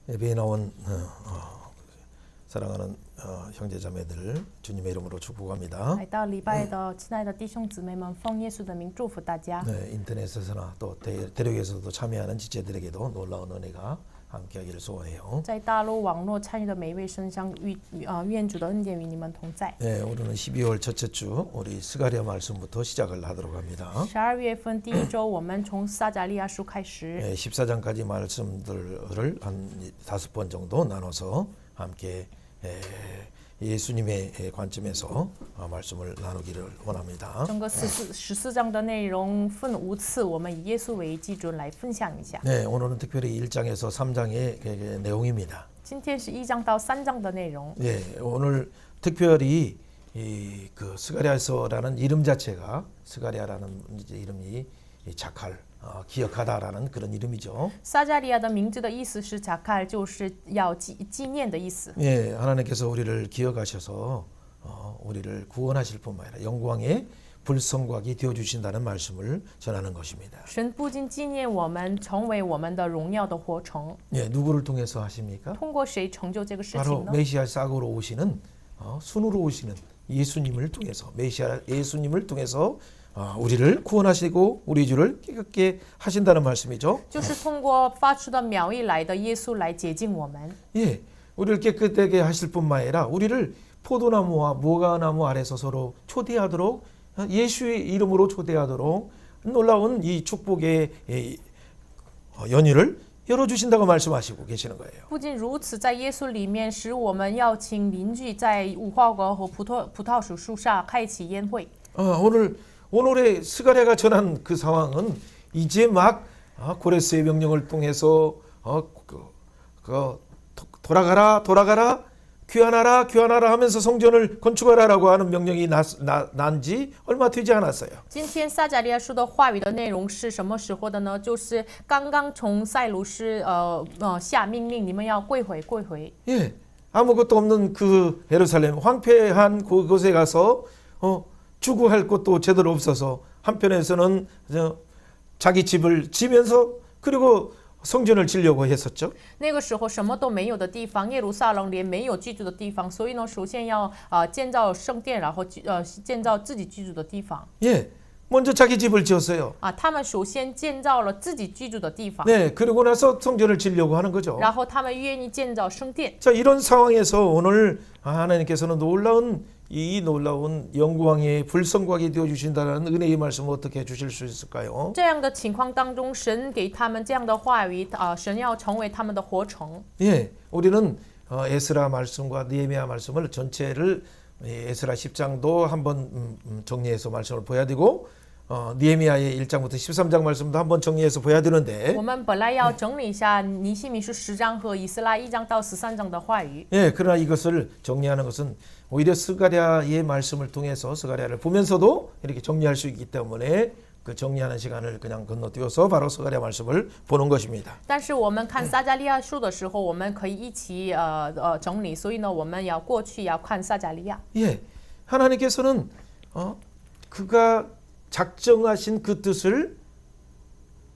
예배에 나온 사랑하는 형제자매들 주님의 이름으로 축복합니다. 来到礼拜的亲爱的弟兄姊妹们，奉耶稣的名祝福大家。 네, 인터넷에서나 또 대륙에서도 참여하는 지체들에게도 놀라운 은혜가 함께하기를 소원해요. 在大陆网络参与的每一位身上，愿主的恩典与你们同在。 네, 오늘은 12월 첫째 주 우리 스가랴 말씀부터 시작을 하도록 합니다. 12月份第一周，我们从撒迦利亚书开始。 네, 14장까지 말씀들을 한 5번 정도 나눠서 함께 예수님의 관점에서 말씀을 나누기를 원합니다. 整个14章的内容分5次，我们以耶稣为基准来分享一下。 네, 오늘은 특별히 1장에서 3장의 내용입니다. 今天是1章到3章的内容。 네, 오늘 특별히 그 스가랴서라는 이름 자체가 스가랴라는 이름이 자칼, 기억하다라는 그런 이름이죠. 撒迦利亚的名字的意思是查칼，就是要纪念的意思。 예, 하나님께서 우리를 기억하셔서 우리를 구원하실 뿐만 아니라 영광의 불성곽이 되어 주신다는 말씀을 전하는 것입니다. 神不仅纪念我们，成为我们的荣耀的活城。 예, 누구를 통해서 하십니까? 通过谁成就这个事 바로 情呢？ 메시아 싹으로 오시는 순으로 오시는 예수님을 통해서 메시아 예수님을 통해서 우리를 구원하시고 우리 주를 깨끗게 하신다는 말씀이죠. 就是通过发出的苗裔来的耶稣来洁净我们。 예, 우리를 깨끗하게 하실 뿐만 아니라 우리를 포도나무와 무화과나무 아래서 서로 초대하도록 예수의 이름으로 초대하도록 놀라운 이 축복의 연휴를 열어주신다고 말씀하시고 계시는 거예요. 不仅如此，在耶稣里面，使我们邀请邻居在无花果和葡萄树上开启宴会。 오늘의 스가랴가 전한 그 상황은 이제 막 고레스의 명령을 통해서 돌아가라 귀환하라 하면서 성전을 건축하라라고 하는 명령이 난 지 얼마 되지 않았어요. 今天撒迦利亚书的话语的内容是什么时候的呢？就是刚刚从塞鲁士下命令，你们要归回。 예, 아무것도 없는 그 예루살렘 황폐한 그곳에 가서 주구할 곳도 제대로 없어서 한편에서는 자기 집을 지면서 그리고 성전을 지려고 했었죠. 那个时候什么都没有的地方，耶路撒冷连没有居住的地方，所以呢，首先要建造圣殿，然后建造自己居住的地方。 예, 먼저 자기 집을 지었어요. 他们首先建造了自己居住的地方， 네, 그리고 나서 성전을 지려고 하는 거죠. 然后他们愿意建造圣殿。 자, 이런 상황에서 오늘 하나님께서는 이 놀라운 영광의 불성곽이 되어 주신다는 은혜의 말씀을 어떻게 해주실 수 있을까요? 这样的情况当中，神给他们这样的话语，神要成为他们的活城。 예, 우리는 에스라 말씀과 느헤미야 말씀을 전체를 에스라 10장도 한번 정리해서 말씀을 보야 되고 느헤미야의 1장부터 13장 말씀도 한번 정리해서 보야 되는데 我们本来要整理一下尼希米书10章和以斯拉1章到13章的话语。 예, 그러나 이것을 정리하는 것은 오히려 스가랴의 말씀을 통해서 스가랴를 보면서도 이렇게 정리할 수 있기 때문에 그 정리하는 시간을 그냥 건너뛰어서 바로 스가랴 말씀을 보는 것입니다. 但是我们看撒迦利亚书的时候，我们可以一起整理，所以呢，我们要过去要看撒迦利亚。 예, 하나님께서는 그가 작정하신 그 뜻을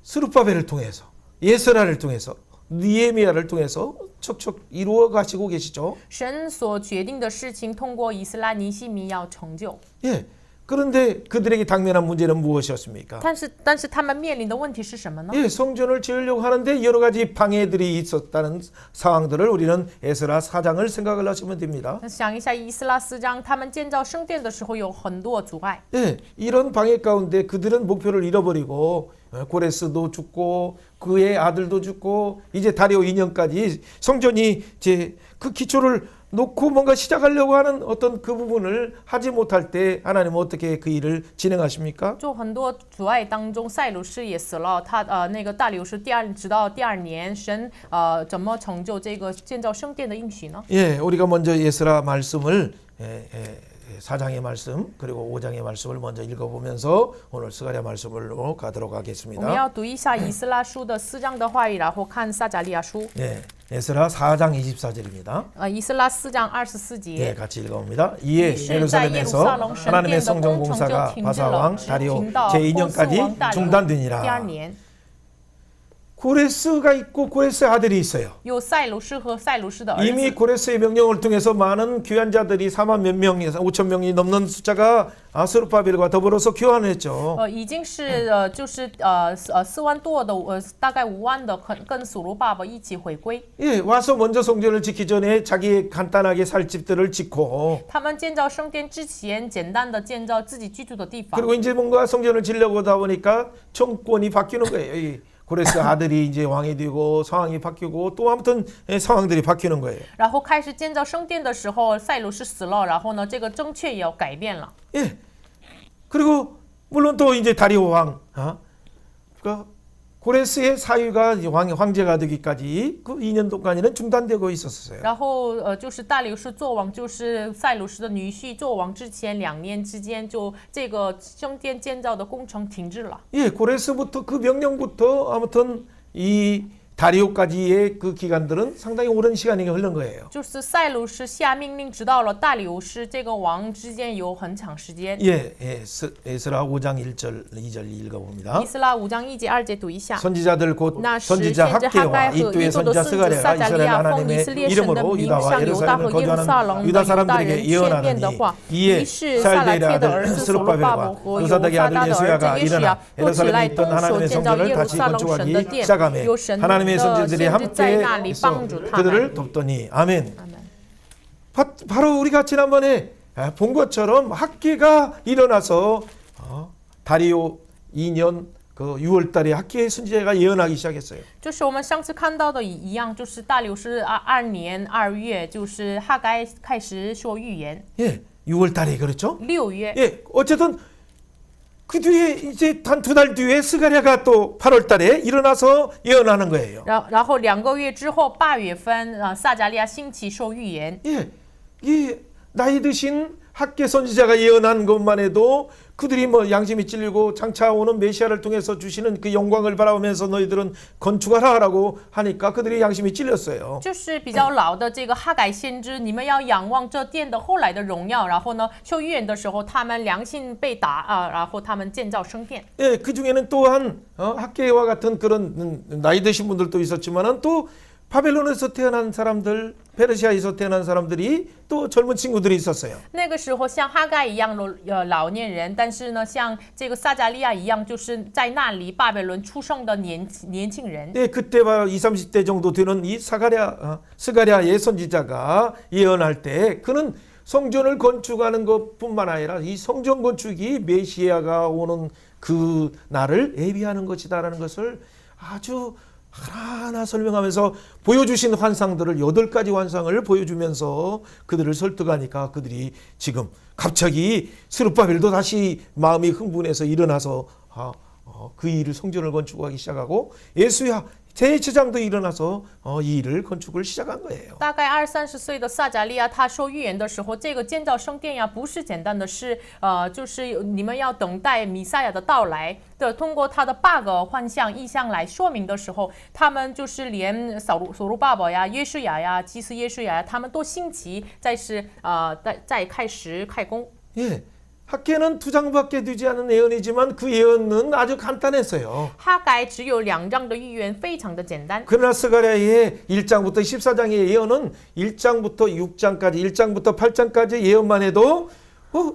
스룹바벨을 통해서 예스라를 통해서 느헤미야를 통해서 척척 이루어 가시고 계시죠. 神所决定的事情，通过以斯拉、尼希米要成就。 예, 그런데 그들에게 당면한 문제는 무엇이었습니까? 但是他们面临的问题是什么呢？ 예, 성전을 지으려고 하는데 여러 가지 방해들이 있었다는 상황들을 우리는 에스라 4장을 생각을 하시면 됩니다. 想一下以斯拉4章，他们建造圣殿的时候有很多阻碍。 예, 이런 방해 가운데 그들은 목표를 잃어버리고 고레스도 죽고 그의 아들도 죽고 이제 다리오 2년까지 성전이 이제 그 기초를 놓고 뭔가 시작하려고 하는 어떤 그 부분을 하지 못할 때 하나님은 어떻게 그 일을 진행하십니까? 就很多阻碍当中，塞鲁士也死了，那个大流士直到第2年，神怎么成就这个建造圣殿的应许呢？ 예, 우리가 먼저 예스라 말씀을 4장의 말씀 그리고 5장의 말씀을 먼저 읽어보면서 오늘 스가랴 말씀으로 가도록 我们 하겠습니다. 要读一下以斯拉书的4章的话语，然后看撒迦利亚书。 예, 에스라 4장 24절입니다. 以斯拉4章24节。 예, 같이 읽어봅니다. 이에 是在 예루살렘에서 耶路撒冷神 하나님의 殿的 성전 工程就 공사가 停止 바사왕 了， 다리오 停到波斯王 제2년까지 大流第2 중단되니라. 年。 고레스가 있고 고레스의 아들이 있어요. 有赛鲁士和赛鲁士的儿 이미 子。 고레스의 명령을 통해서 많은 귀한 자들이 4만 몇 명이 5천 명이 넘는 숫자가 스룹바벨과 더불어서 교환을 했죠. 已经是就是4万多的大概5万的跟所罗巴伯一起回归。 예, 와서 먼저 성전을 짓기 전에 자기 간단하게 살 집들을 짓고 他们建造圣殿之前，简单的建造自己居住的地方。 그리고 이제 뭔가 성전을 지려고 하다 보니까 정권이 바뀌는 거예요. 이 고레스 아들이 이제 왕이 되고 상황이 바뀌고 또 아무튼 상황들이 바뀌는 거예요. 然后开始建造圣殿的时候，塞鲁士死了，然后呢，这个政权也要改变了。 예. 그리고 물론 또 이제 다리오 왕, 그러니까 고레스의 사위가 이제 황제가 되기까지 그 2년 동안에는 중단되고 있었어요. 然后就是大流士做王，就是塞鲁士的女婿做王之前2年之间，就这个圣殿建造的工程停滞了。 예, 고레스부터 그 명령부터 아무튼 이 다리오까지의 그 기간들은 상당히 오랜 시간이 흐른 거예요. 就是塞鲁士下命令，直到了大流士这个王之间有很长时间。 예, 에스라 5장 1절 2절 읽어봅니다. 以斯拉5章1节2节读一下。 선지자들 곧 那时 선지자 先知哈该 학계와 和 이또의 以多的 선지자 孙子撒 스가랴가 加利 이스라엘 亚奉以 하나님의 色列神的 이름으로 名 유다와 向犹大 예루살렘을 和耶路撒 거주하는 冷的 유다 犹大 사람들에게 人劝辩的 예언하느니 话， 이에 于是 살델의 撒拉帖的儿 아들 子所罗巴伯 스룹바벨과 和犹 요사닥의 大 아들 大的儿子 예수야가 耶稣 일어나 亚都起来 예루살렘에 있던 动手 하나님의 建造 성전을 耶路 다시 撒冷神的 건축하기 殿， 시작하며 有神 하나님의 的 선지자들이 先知在 함께 那里 있어 帮助他们。 그들을 돕더니 아멘. 바로 우리가 지난번에 본 것처럼 학계가 일어나서 다리오 2년 그 6월 달에 학계의 선지자가 예언하기 시작했어요. 就是我们上次看到的一样，就是大流士2年2月，就是哈该开始说预言。 예, 6월 달에 그렇죠? 6月， 예, 어쨌든 그 뒤에 이제 한 2달 뒤에 스가랴가 또 8월 달에 일어나서 예언하는 거예요. 然后2个月之后8月份，撒加利亚兴起说预言。 예, 이 나이 드신 학계 선지자가 예언한 것만 해도 그들이 뭐 양심이 찔리고 장차 오는 메시아를 통해서 주시는 그 영광을 바라보면서 너희들은 건축하라라고 하니까 그들이 양심이 찔렸어요. 就是比较老的这个哈改先知，你们要仰望这殿的后来的荣耀。然后呢，说预言的时候，他们良心被打然后他们建造圣殿。 예, 그 중에는 또한 학계와 같은 그런 나이 드신 분들도 있었지만은 또 바벨론에서 태어난 사람들, 페르시아에서 태어난 사람들이 또 젊은 친구들이 있었어요. 那个时候像哈该一样的老年人，但是呢，像这个撒加利亚一样，就是在那里巴比伦出生的年轻人。 예, 그때 20, 30대 정도 되는 이 스가랴의 선지자가 예언할 때 그는 성전을 건축하는 것뿐만 아니라 이 성전 건축이 메시아가 오는 그 날을 예비하는 것이다라는 것을 아주 하나하나 설명하면서 보여주신 환상들을 8가지 환상을 보여주면서 그들을 설득하니까 그들이 지금 갑자기 스룹바벨도 다시 마음이 흥분해서 일어나서 그 일을 성전을 건축하기 시작하고 예수야 대제사장도 일어나서 이 일을 건축을 시작한 거예요. 大概20-30岁的撒加利亚，他说预言的时候，这个建造圣殿呀，不是简单的事，就是你们要等待弥赛亚的到来的，通过他的8个幻象意象来说明的时候，他们就是连所罗巴伯呀、约书亚呀、祭司约书亚呀，他们都兴起，再开始开工。 예. 학계는 2장밖에 되지 않은 예언이지만 그 예언은 아주 간단했어요. 哈该只有2章的预言，非常的简单。 그러나 스가랴의 1장부터 14장의 예언은 1장부터 6장까지 1장부터 8장까지 예언만 해도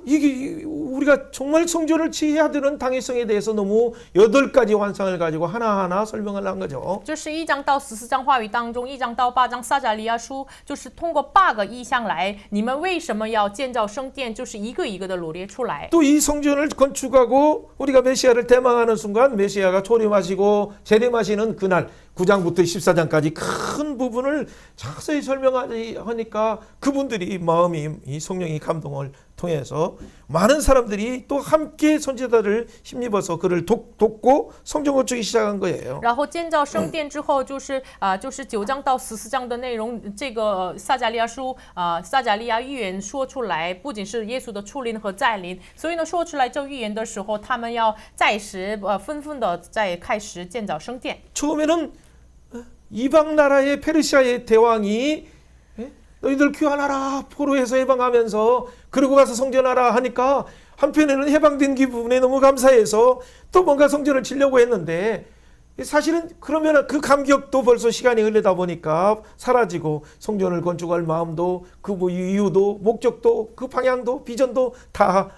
이게 우리가 정말 성전을 취해야 되는 당위성에 대해서 너무 8가지 환상을 가지고 하나하나 설명을 한 거죠. 就是1章到14章话语当中，1章到8章撒加利亚书就是通过8个意象来，你们为什么要建造圣殿，就是一个一个的罗列出来。 또 이 성전을 건축하고 우리가 메시아를 대망하는 순간 메시아가 초림하시고 재림하시는 그날 9장부터 14장까지 큰 부분을 자세히 설명하니까 그분들이 마음이 이 성령의 감동을 통해서 많은 사람들이 또 함께 선지자들을 힘입어서 그를 돕고 성전 건축이 시작한 거예요. 然后建造圣殿之后，就是9章到14章的内容，这个撒加利亚书撒加利亚预言说出来，不仅是耶稣的出临和再临，所以呢，说出来这预言的时候，他们要暂时纷纷的在开始建造圣殿。 처음에는 이방 나라의 페르시아의 대왕이 너희들 귀환하라 포로에서 해방하면서 그리고 가서 성전하라 하니까 한편에는 해방된 기분에 너무 감사해서 또 뭔가 성전을 지려고 했는데 사실은 그러면 그 감격도 벌써 시간이 흐르다 보니까 사라지고 성전을 건축할 마음도 그 이유도 목적도 그 방향도 비전도 다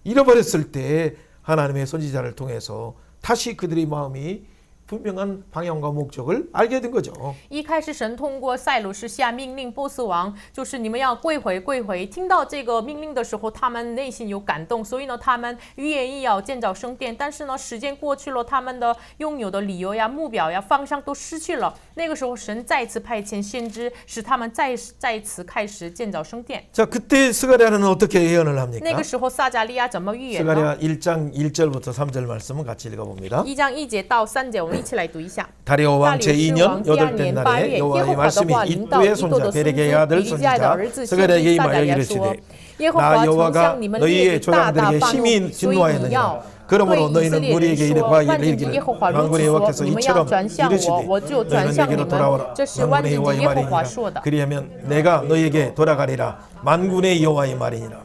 잃어버렸을 때 하나님의 선지자를 통해서 다시 그들의 마음이 분명한 방향과 목적을 알게 된 거죠. 一开始神通过塞鲁士下命令，波斯王就是你们要归回归回。听到这个命令的时候，他们内心有感动，所以呢，他们愿意要建造圣殿。但是呢，时间过去了，他们的拥有的理由呀、目标呀、方向都失去了。那个时候，神再次派遣先知，使他们再次开始建造圣殿。 자, 그때 스가랴는 어떻게 예언을 합니까? 那个时候，撒迦利亚怎么预言呢？ 스가랴 1장 1절부터 3절 말씀을 같이 읽어봅니다. 1章1节到3节，我们一起来读一下。 다리오 왕 大流士王 제2년 第二 8대 年8 날에 月，耶和 여호와의 华的 말씀이 话临到 이또의 以多 손자 的孙子 베레게의 아들 比利加的 선지자 儿子先 스가랴에게 知撒 임하여 迦利亚 이르시되 说：耶和 나 华曾 여호와가 向你们列 너희의 举大大 조상들에게 发怒， 심히 所以你 진노하였느니라 要 그러므로 对以色 너희는 列人 우리에게 说： 이르고 万军之耶 이르기를 和华如 만군의 此说， 여호와께서 你们要 이처럼 转向我， 이르시되 我就转 너희는 向你 내게로 们。 돌아오라 这是万 만군의 军之 여호와의 耶和华 말이니라 说的。 그리하면 내가 너희에게 돌아가리라 만군의 여호와의 말이니라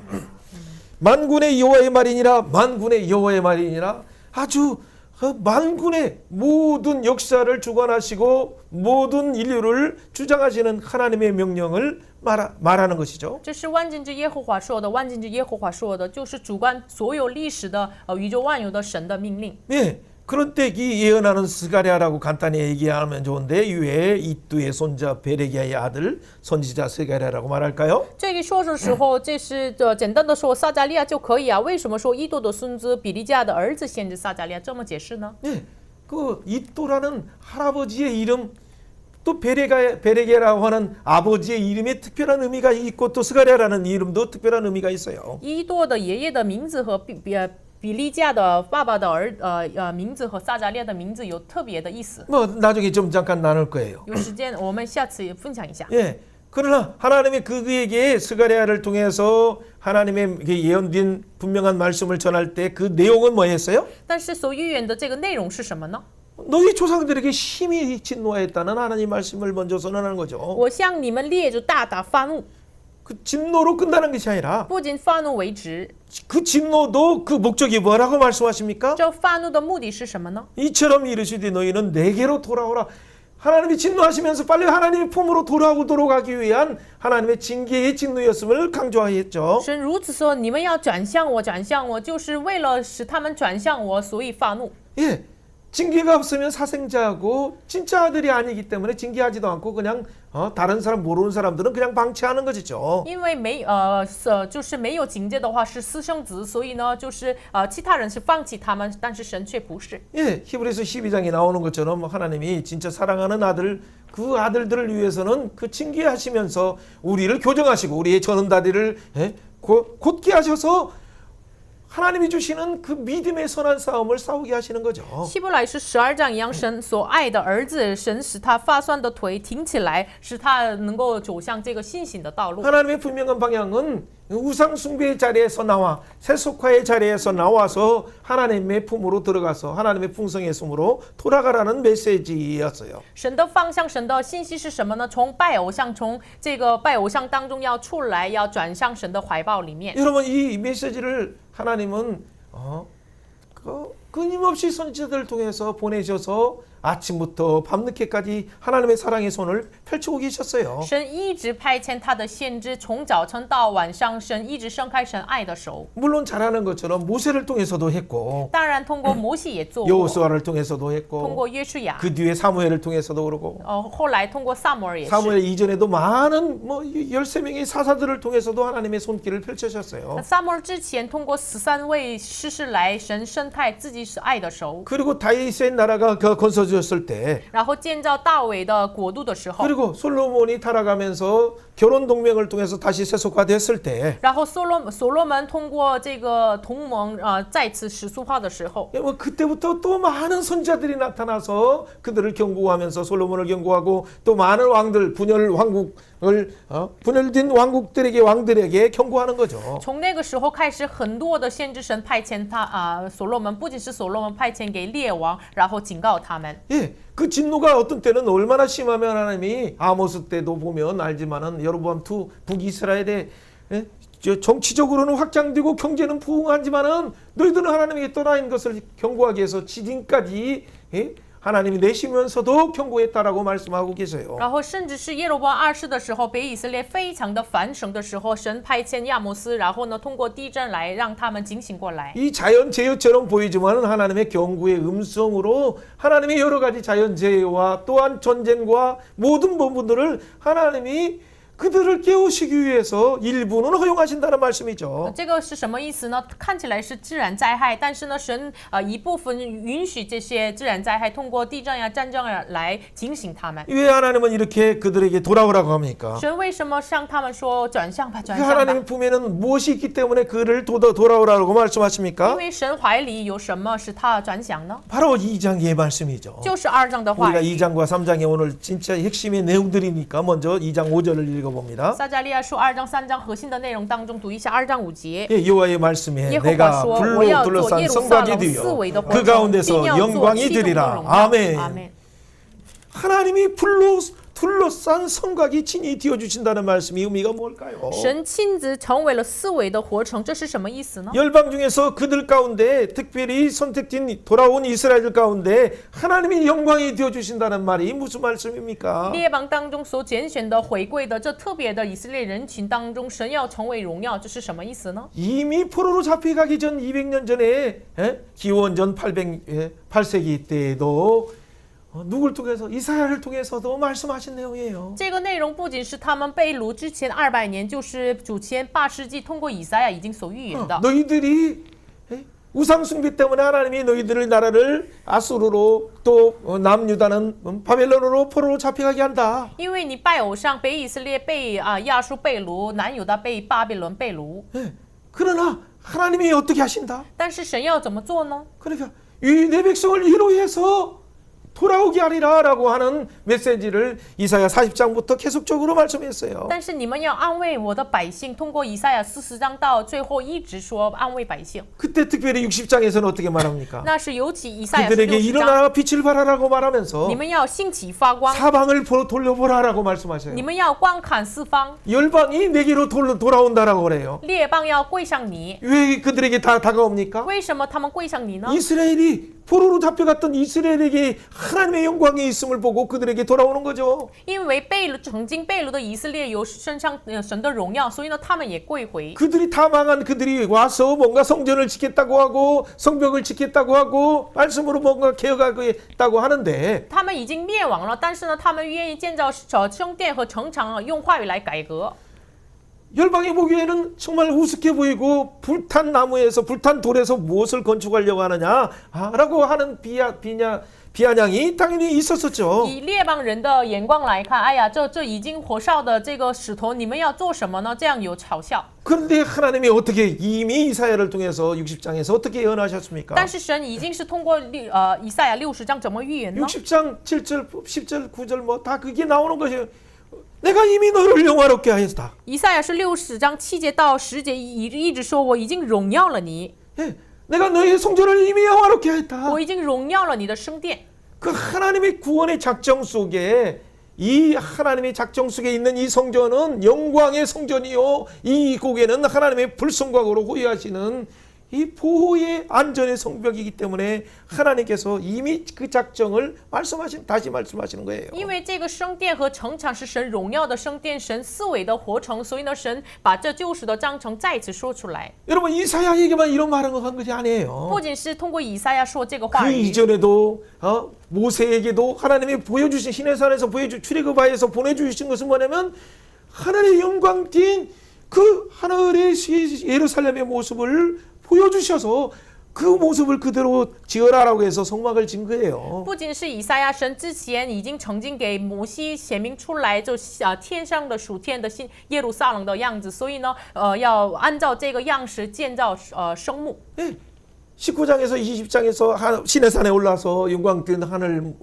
만군의 여호와의 말이니라 만군의 여호와의 말이니라 아주 만군의 모든 역사를 주관하시고 모든 인류를 주장하시는 하나님의 명령을 말하는 것이죠. 这是万军之耶和华说的，万军之耶和华说的，就是主观所有历史的宇宙万有的神的命令。 네, 그런 때 이 예언하는 스가랴라고 간단히 얘기하면 좋은데 이외에 이뚜의 손자 베레기야의 아들 선지자 스가랴라고 말할까요? 这个说的时候，这是简单的说撒迦利亚就可以啊。为什么说伊多的孙子比利加的儿子先知撒迦利亚这么解释呢？ 네, 그 이또라는 할아버지의 이름 또 베레게라고 하는 아버지의 이름에 특별한 의미가 있고 또 스가랴라는 이름도 특별한 의미가 있어요. 伊多的爷爷的名字和比利加的爸爸的名字和撒迦利亚的名字有特别的意思。 뭐 나중에 좀 잠깐 나눌 거예요. 有时间我们下次也分享一下。 예. 그러나 하나님이 그에게 스가랴를 통해서 하나님의 예언된 분명한 말씀을 전할 때 그 내용은 뭐였어요? 但是所预言的这个内容是什么呢？ 너희 조상들에게 심히 진노하였다는 하나님 말씀을 먼저 선언하는 거죠. 我向你们列祖大大发怒， 그 진노로 끝나는 것이 아니라 不仅发怒为止， 그 진노도 그 목적이 뭐라고 말씀하십니까? 这发怒的目的是什么呢？ 이처럼 이르시되 너희는 내게로 돌아오라. 하나님이 진노하시면서 빨리 하나님의 품으로 돌아오도록 하기 위한 하나님의 징계의 진노였음을 강조하였죠. 神如此说：“你们要转向我，转向我，就是为了使他们转向我，所以发怒。 예, 징계가 없으면 사생자하고 진짜 아들이 아니기 때문에 징계하지도 않고 그냥 다른 사람 모르는 사람들은 그냥 방치하는 것이죠. 因为就是没有警戒的话是私生子，所以呢，就是其他人是放弃他们，但是神却不是。 예, 히브리서 12장에 나오는 것처럼 하나님이 진짜 사랑하는 아들 그 아들들을 위해서는 그 징계하시면서 우리를 교정하시고 우리의 전은다리를 곧게 하셔서 하나님이 주시는 그 믿음의 선한 싸움을 싸우게 하시는 거죠. 希伯来是12章一样，神所爱的儿子，神使他发酸的腿挺起来，使他能够走向这个信心的道路。 하나님의 분명한 방향은 우상 숭배의 자리에서 나와 세속화의 자리에서 나와서 하나님의 품으로 들어가서 하나님의 풍성의 숨으로 돌아가라는 메시지였어요. 神的方向，神的信息是什么呢？从这个拜偶像当中要出来，要转向神的怀抱里面。 여러분 이 메시지를 하나님은 끊임없이 선지자들을 통해서 보내셔서 아침부터 밤늦게까지 하나님의 사랑의 손을 펼치고 계셨어요. 神一直派遣他的先知，从早晨到晚上，神一直伸开神爱的手。 물론 잘하는 것처럼 모세를 통해서도 했고 当然，通过摩西也做过， 여호수아를 통해서도 通 했고 过约书亚， 그 뒤에 사무엘을 통해서도 그러고 后来通过撒母耳也是。 사무엘 이전에도 많은 13명의 사사들을 통해서도 하나님의 손길을 펼치셨어요. 撒母耳之前，通过13位士师来，神伸开自己是爱的手， 그리고 다윗의 나라가 건설되었을 때 然后建造大卫的国度的时候， 그리고 솔로몬이 타락하면서 결혼 동맹을 통해서 다시 세속화됐을 때 然后所罗门通过这个同盟再次世俗化的时候， 그때부터 또 많은 선지자들이 나타나서 그들을 경고하면서 솔로몬을 경고하고 또 많은 왕들 분열된 왕들에게 경고하는 거죠. 从那个时候开始，很多的先知神派遣所罗门，不仅是所罗门派遣给列王，然后警告他们。 예, 그 진노가 어떤 때는 얼마나 심하면 하나님이 아모스 때도 보면 알지만은 여로보암 투 북이스라엘에 정치적으로는 확장되고 경제는 부흥하지만은 너희들은 하나님에게 떠나인 것을 경고하기 위해서 지진까지 하나님이 내시면서도 경고했다라고 말씀하고 계세요. 然后甚至是耶罗波安2世的时候，北以色列非常的繁盛的时候，神派遣亚摩斯，然后呢，通过地震来让他们警醒过来。 이 자연재해처럼 보이지만 하나님의 경고의 음성으로 하나님의 여러 가지 자연재해와 또한 전쟁과 모든 부분들을 하나님이 그들을 깨우시기 위해서 일부는 허용하신다는 말씀이죠. 这个是什么意思呢？看起来是自然灾害，但是呢，神一部分允许这些自然灾害通过地震呀、战争呀来警醒他们。 왜 하나님은 이렇게 그들에게 돌아오라고 합니까? 神为什么向他们说转向吧， 그 转向吧？ 하나님 품에는 무엇이 있기 때문에 그를 돌아오라고 因 말씀하십니까? 为神怀里有什么使他转向呢？ 바로 2장의 말씀이죠. 就是2章的话 우리가 语。 2장과 3장에 오늘 진짜 핵심의 내용들이니까 먼저 2장 5절을 읽어봅니다. 撒迦利亚书2章3章核心的内容当中，读一下2章5节。 예, 여호와의 말씀에 여호와 내가说, 불로 我要 둘러싼 做耶路撒 성곽이 冷 되어 四围的 그 活城， 가운데서 并要做 영광이 七重的 되리라. 荣耀。 아멘. 아멘。 하나님이 불로 둘러싼 성곽이 친히 되어 주신다는 말씀이 의미가 뭘까요? 神亲自成为了四围的活城，这是什么意思呢？ 열방 중에서 그들 가운데 특별히 선택된 돌아온 이스라엘 가운데 하나님이 영광이 되어 주신다는 말이 무슨 말씀입니까? 列邦当中所拣选的回归的这特别的以色列人群当中，神要成为荣耀，这是什么意思呢？ 이미 포로로 잡혀가기 전 200년 전에 기원전 8세기 때에도 누굴 통해서 이사야를 통해서도 말씀하신 내용이에요. 这个内容不仅是他们被掳之前200年，就是主前8世纪通过以赛亚已经所预言的。 너희들이 우상 숭배 때문에 하나님이 너희들의 나라를 아수르로 또 남유다는 바벨론으로 포로로 잡혀가게 한다. 因为你拜偶像，北以色列被亚述被掳，南犹大被巴比伦被掳。 그러나 하나님이 어떻게 하신다? 但是神要怎么做呢？ 그러니까 이 내 백성을 위로해서 돌아오게 하리라라고 하는 메시지를 이사야 40장부터 계속적으로 말씀했어요. 但是你们要安慰我的百姓，通过以赛亚40章到最后一直说安慰百姓。 그때 특별히 60장에서는 어떻게 말합니까? 那是尤其以赛亚 그들에게 60章， 일어나 빛을 발하라고 말하면서 你们要兴起发光， 사방을 돌려보라라고 말씀하셔요. 你们要观看四方， 열방이 내게로 돌아온다라고 그래요. 列邦要归向你。 왜 그들에게 다 다가옵니까? 为什么他们归向你呢？ 이스라엘이 포로로 잡혀갔던 이스라엘에게 하나님의 영광이 있음을 보고 그들에게 돌아오는 거죠. 因为曾经被掳的以色列有身上神的荣耀，所以呢，他们也归回。 그들이 다 망한 그들이 와서 뭔가 성전을 짓겠다고 하고 성벽을 짓겠다고 하고 말씀으로 뭔가 개혁하겠다고 하는데 他们已经灭亡了，但是呢，他们愿意建造圣殿和城墙，用话语来改革。 열방이 보기에는 정말 우습게 보이고 불탄 나무에서 불탄 돌에서 무엇을 건축하려고 하느냐라고 하는 비아냥이 당연히 있었었죠. 以列邦人的眼光来看，哎呀，这已经火烧的这个石头，你们要做什么呢？这样有嘲笑。 그런데 하나님이 어떻게 이미 이사야를 통해서 60장에서 어떻게 예언하셨습니까? 但是神已经是通过以赛亚60章怎么预言呢？ 60장 7절, 10절, 9절 뭐 다 그게 나오는 것이에요. 내가 이미 너를 영화롭게 하였다. 以赛亚是60章7节到10节一直说我已经荣耀了你， 예, 내가 너의 성전을 이미 영화롭게 하였다. 我已经荣耀了你的圣殿。 그 하나님의 구원의 작정 속에 이 하나님의 작정 속에 있는 이 성전은 영광의 성전이요, 이 곡에는 하나님의 불성곽으로 호위하시는 이 보호의 안전의 성벽이기 때문에 하나님께서 이미 그 작정을 다시 말씀하시는 거예요. 因为这个圣殿和城墙是神荣耀的圣殿，神四围的活城，所以呢，神把这救赎的章程再次说出来。 여러분 이사야에게만 이런 말을 한 것이 아니에요. 不仅是通过以赛亚说这个话 그 语， 이전에도 모세에게도 하나님이 보여주신 시내산에서 출애굽하에서 보내주신 것은 뭐냐면 하늘의 영광 띤 그 하늘의 예루살렘의 모습을 보여주셔서 그 모습을 그대로 지어라라고 해서 성막을 진 거예요. 不仅是以赛亚，神之前已经曾经给摩西显明出来，就天上的属天的新耶路撒冷的样子，所以呢，要按照这个样式建造圣幕。 네. 19장에서 20장에서 시내산에 올라서 영광 뜬 하늘을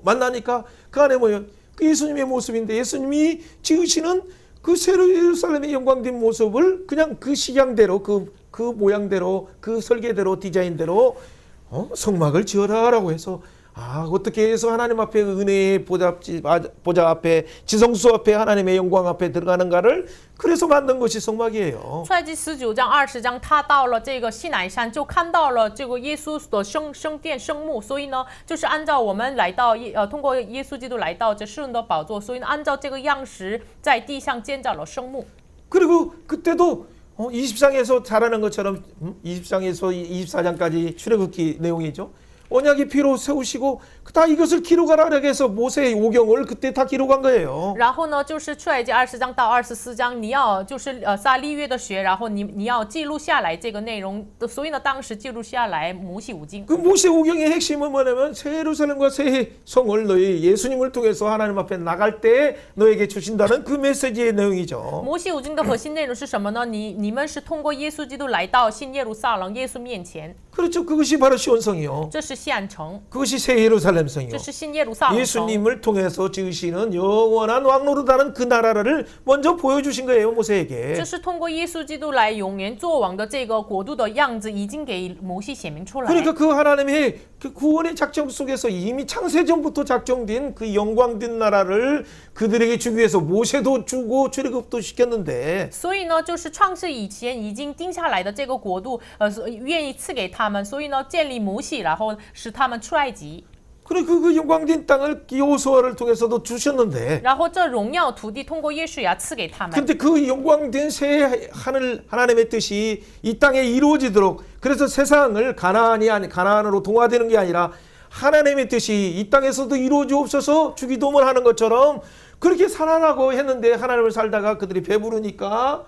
만나니까 그 안에 뭐예요? 그 예수님의 모습인데 예수님이 지으시는 그 새로 예루살렘의 영광된 모습을 그냥 그 식양대로 그 모양대로 그 설계대로 디자인대로 성막을 지어라라고 해서 어떻게 해서 하나님 앞에 은혜의 보좌 앞에 지성소 앞에 하나님의 영광 앞에 들어가는가를 그래서 만든 것이 성막이에요. 出埃及19章、20章，他到了这个西乃山，就看到了这个耶稣的圣殿、圣幕，所以呢，就是按照我们来到通过耶稣基督来到这世人的宝座，所以呢，按照这个样式在地上建造了圣幕。 그리고 그때도 20장에서 잘하는 것처럼 20장에서 24장까지 출애굽기 내용이죠. 언약의 피로 세우시고 다 이것을 기록하라 해서 모세의 오경을 그때 다 기록한 거예요. 然后呢，就是出埃及20章到24章，你要就是撒立约的血，然后你要记录下来这个内容，所以呢，当时记录下来摩西五经。 그 모세 오경의 핵심은 뭐냐면 새 예루살렘과 새 성을 너희 예수님을 통해서 하나님 앞에 나갈 때 너에게 주신다는 그 메시지의 내용이죠. 摩西五经的核心内容是什么呢？你们是通过耶稣基督来到新耶路撒冷，耶稣面前， 그렇죠. 그것이 바로 시온성이요. 这是西安城， 그것이 새 예루살렘성이요. 这是新耶路撒冷城。 예수님을 통해서 지으시는 영원한 왕노릇하는 그 나라를 먼저 보여주신 거예요, 모세에게. 这是通过耶稣基督来永远作王的这个国度的样子，已经给摩西显明出来。 그러니까 그 하나님의 그 구원의 작정 속에서 이미 창세전부터 작정된 그 영광된 나라를 그들에게 주기 위해서 모세도 주고 출애굽도 시켰는데 所以呢，就是创世以前已经定下来的这个国度，愿意赐给他们，所以呢，建立摩西，然后使他们出埃及。 그래 그 영광된 땅을 여호수아를 통해서도 주셨는데 然后这荣耀土地通过约书亚赐给他们。 근데 그 영광된 새 하늘 하나님의 뜻이 이 땅에 이루어지도록 그래서 세상을 가나안으로 동화되는 게 아니라 하나님의 뜻이 이 땅에서도 이루어지옵소서 주기도문 하는 것처럼 그렇게 살아라고 했는데 하나님을 살다가 그들이 배부르니까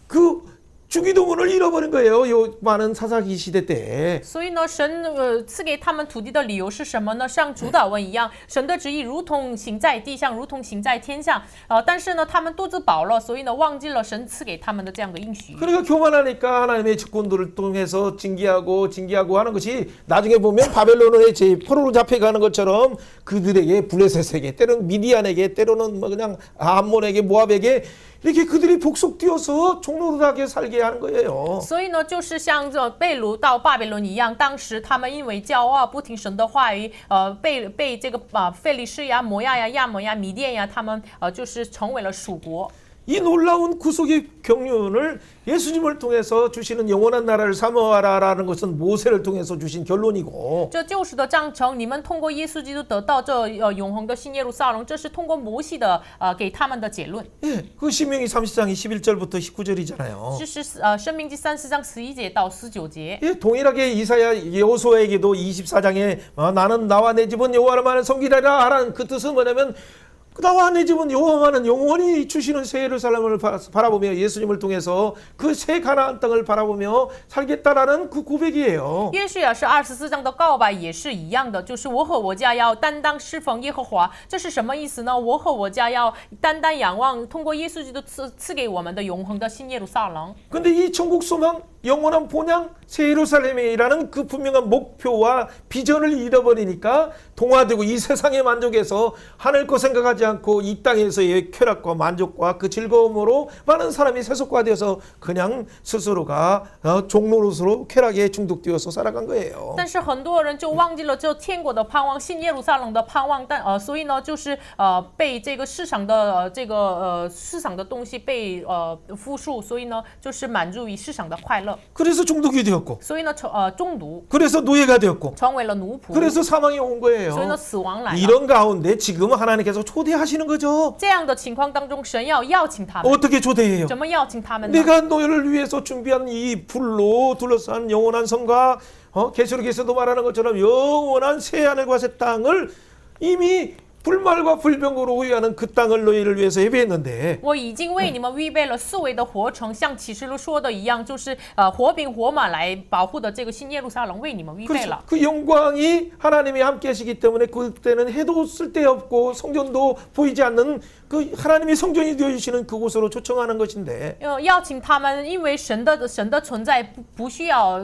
그 주기도문을 잃어버린 거예요. 요 많은 사사기 시대 때. 所以呢，神赐给他们土地的理由是什么呢？像主祷文一样，神的旨意如同行在地上，如同行在天上。但是呢，他们肚子饱了，所以呢，忘记了神赐给他们的这样的应许。 그러니까 교만하니까 하나님의 직분들을 통해서 징계하고 하는 것이 나중에 보면 바벨론의 제 포로로 잡혀가는 것처럼 그들에게 블레셋에게 때로는 미디안에게 때로는 뭐 그냥 암몬에게 모압에게 이렇게 그들이 복속되어서 종노릇하게 살게 하는 거예요. 所以呢，就是像这被掳到巴比伦一样，当时他们因为骄傲，不听神的话语，被这个非利士呀、摩亚呀、亚摩呀、米甸呀，他们就是成为了属国。 이 놀라운 구속의 경륜을 예수님을 통해서 주시는 영원한 나라를 사모하라라는 것은 모세를 통해서 주신 결론이고 这救赎的章程，你们通过耶稣基督得到这永恒的新耶路撒冷，这是通过摩西的给他们的结论。 예, 그 신명기 30장 11절부터 19절이잖아요. 这是申命记30章11节到19节。 예, 동일하게 이사야 여호수아에게도 24장에 나는 나와 내 집은 여호와를 섬기리라 하라는 그 뜻은 뭐냐면 나와 내 집은 여호와만은 영원히 주시는 새 예루살렘을 바라보며 예수님을 통해서 그 새 가나안 땅을 바라보며 살겠다라는 그 고백이에요. 约书亚是24章的告白，也是一样的，就是我和我家要担当侍奉耶和华。这是什么意思呢？我和我家要单单仰望，通过耶稣基督赐给我们的永恒的新耶路撒冷。 근데 이 천국 소망, 영원한 본향, 새 예루살렘이라는 그 분명한 목표와 비전을 잃어버리니까 동화되고 이 세상의 만족에서 하늘 거 생각하지 않고 이 땅에서의 쾌락과 만족과 그 즐거움으로 많은 사람이 세속화되어서 그냥 스스로가 종노릇으로 쾌락에 중독되어서 살아간 거예요. 但是很多人就忘记了这天国的盼望，新耶路撒冷的盼望，所以呢，就是被这个市场的市场的东西被复述，所以呢，就是满足于市场的快乐， 그래서 중독이 되었고 所以呢，中毒， 그래서 노예가 되었고 成为了奴仆， 그래서 사망이 온 所以 거예요. 呢，死亡来了。 이런 가운데 지금 하나님께서 초대하시는 거죠. 这样的情况当中，神要邀请他们， 어떻게 초대해요? 怎么邀请他们呢？ 내가 너희를 위해서 준비한 이 불로 둘러싼 영원한 성과 계시록에서도 말하는 것처럼 영원한 새 하늘과 새 땅을 이미 불말과 불병으로 후회하는 그 땅을 너희를 위해서 예배했는데 我已经为你们预备了四维的活城，像启示录说的一样，就是活饼活马来保护的这个新耶路撒冷为你们预备 그렇죠. 了。 그 영광이 하나님이 함께 하시기 때문에 그때는 해도 쓸데없고 성전도 보이지 않는 그 하나님이 성전이 되어주시는 그곳으로 초청하는 것인데 邀请他们，因为神的存在不需要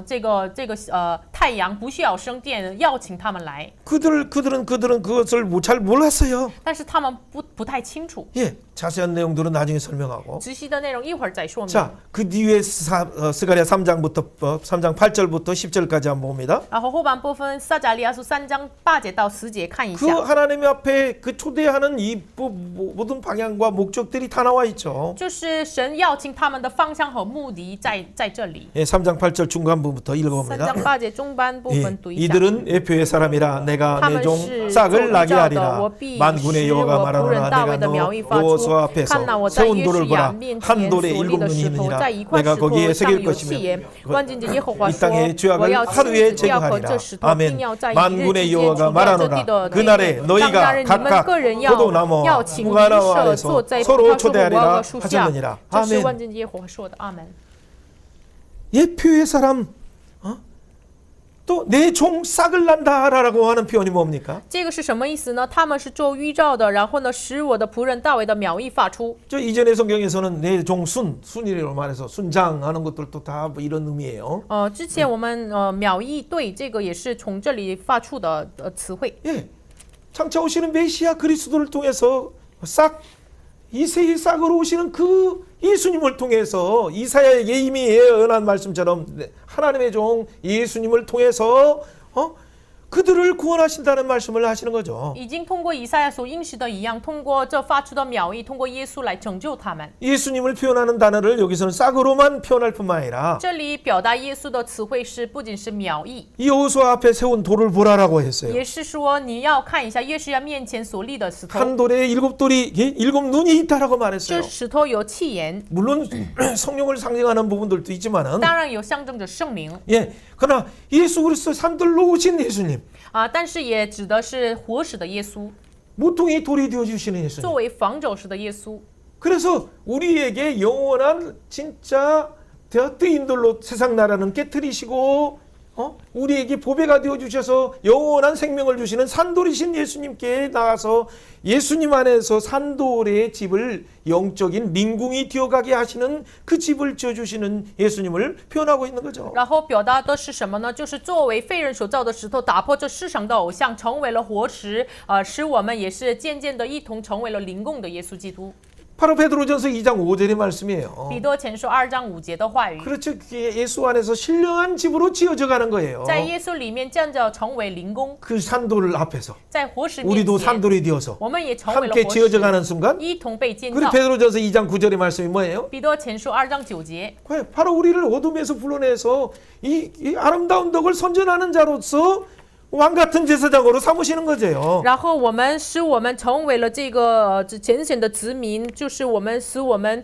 太阳，不需要圣殿，邀请他们来。 그들은 그것을 잘 몰랐어요. 몰랐어요. 但是他们不太清楚。 예, 자세한 내용들은 나중에 설명하고. 仔细的内容一会儿再说明。 자, 그 뒤에 스가랴 3장부터 3장 8절부터 10절까지 한번 봅니다. 然后后半部分撒迦利亚书3章8节到10节看一 그 下， 하나님 앞에 그 초대하는 이 모든 방향과 목적들이 다 나와 있죠. 就是神邀请他们的方向和目的在这里。 예, 3장 8절 중간부부터 3 읽어봅니다. 章8节中半部 예, 分读一下。 이들은 에표의 사람이라 내가 내 종 싹을 나게 하리라. 만군의 여호와가 말하노라. 내가 너 여호수 앞에서 세운 돌을 보라. 한 돌에 7눈이 있느니라. 내가 거기에 새길 것이며 이 땅의 죄악을 하루에 제거하리라. 아멘. 만군의 여호와가 말하노라. 그날에 너희가 각각 포도나무 무화과 아래서 서로 초대하리라 하셨느니라. 这是 아멘. 万军之耶和华说的。阿门。 예표의 사람, 또 내 종 싹을 난다라고 하는 표현이 뭡니까? 这个是什么意思呢？他们是做预兆的，然后呢，使我的仆人大卫的苗裔发出。 저 이전의 성경에서는 내 종 순이라고 말해서 순장하는 것들도 다 뭐 이런 의미예요. 之前我们苗裔对这个也是从这里发出的词汇。 예, 장차 오시는 메시아 그리스도를 통해서 싹 이세의 싹으로 오시는 그 예수님을 통해서 이사야에게 이미 예언한 말씀처럼 하나님의 종 예수님을 통해서 그들을 구원하신다는 말씀을 하시는 거죠. 已经通过以赛亚所应许的一样，通过这发出的苗裔，通过耶稣来拯救他们。 예수님을 표현하는 단어를 여기서는 싹으로만 표현할 뿐만 아니라 这里表达耶稣的词汇是不仅是苗裔， 이 여호수아 앞에 세운 돌을 보라라고 했어요. 也是说你要看一下约书亚面前所立的石头， 한 돌에 7돌이 7눈이 있다라고 这 말했어요. 石头有气眼， 물론 성령을 상징하는 부분들도 있지만은 当然有象征着圣灵 예, 그러나 예수 그리스도 산돌로 오신 예수님, 但是也指的是活死的耶稣， 모퉁이 돌이 되어 주시는 예수님. 作为防守时的耶稣。 그래서 우리에게 영원한 진짜 뜨인 돌로 세상 나라는 깨뜨리시고 우리에게 보배가 되어 주셔서 영원한 생명을 주시는 산돌이신 예수님께 나가서 예수님 안에서 산돌의 집을 영적인 민궁이 되어가게 하시는 그 집을 지어주시는 예수님을 표현하고 있는 거죠. 然后表达的是什么呢？就是作为废人所造的石头，打破这世上的偶像，成为了活石，使我们也是渐渐的一同成为了灵供的耶稣基督。 바로 베드로전서 2장 5절의 말씀이에요. 彼得前书2章5节的话语， 그렇죠. 그게 예수 안에서 신령한 집으로 지어져 가는 거예요. 在耶稣里面站着成为灵宫， 그 산돌 앞에서 在活石面 우리도 前， 산돌이 되어서 我们也成为了 함께 活 지어져 石， 가는 순간 一同被建 그리고 造。 베드로전서 2장 9절의 말씀이 뭐예요? 彼得前书2章9节， 바로 우리를 어둠에서 불러내서 이 아름다운 덕을 선전하는 자로서 왕 같은 제사장으로 삼으시는 거죠. 然后使我们成为了这个拣选的子民，就是使我们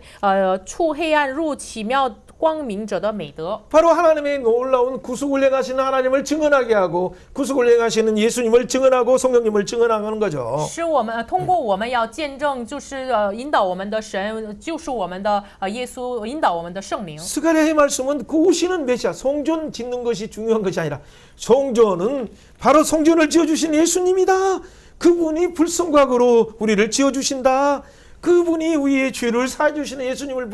出黑暗入奇妙光明者的美德。 바로 하나님의 놀라운 구속을 행하시는 하나님을 증언하게 하고 구속을 행하시는 예수님을 증언하고 성령님을 증언하는 거죠. 使我们通过我们要见证，就是引导我们的神，就是我们的耶稣，引导我们的圣灵。 스가랴의 말씀은 그 오시는 메시아 성전 짓는 것이 중요한 것이 아니라 성전은 바로 성전을 지어주신 예수님이다. 그분이 불성각으로 우리를 지어주신다. 그분이 우리의 죄를 사해주시는 예수님을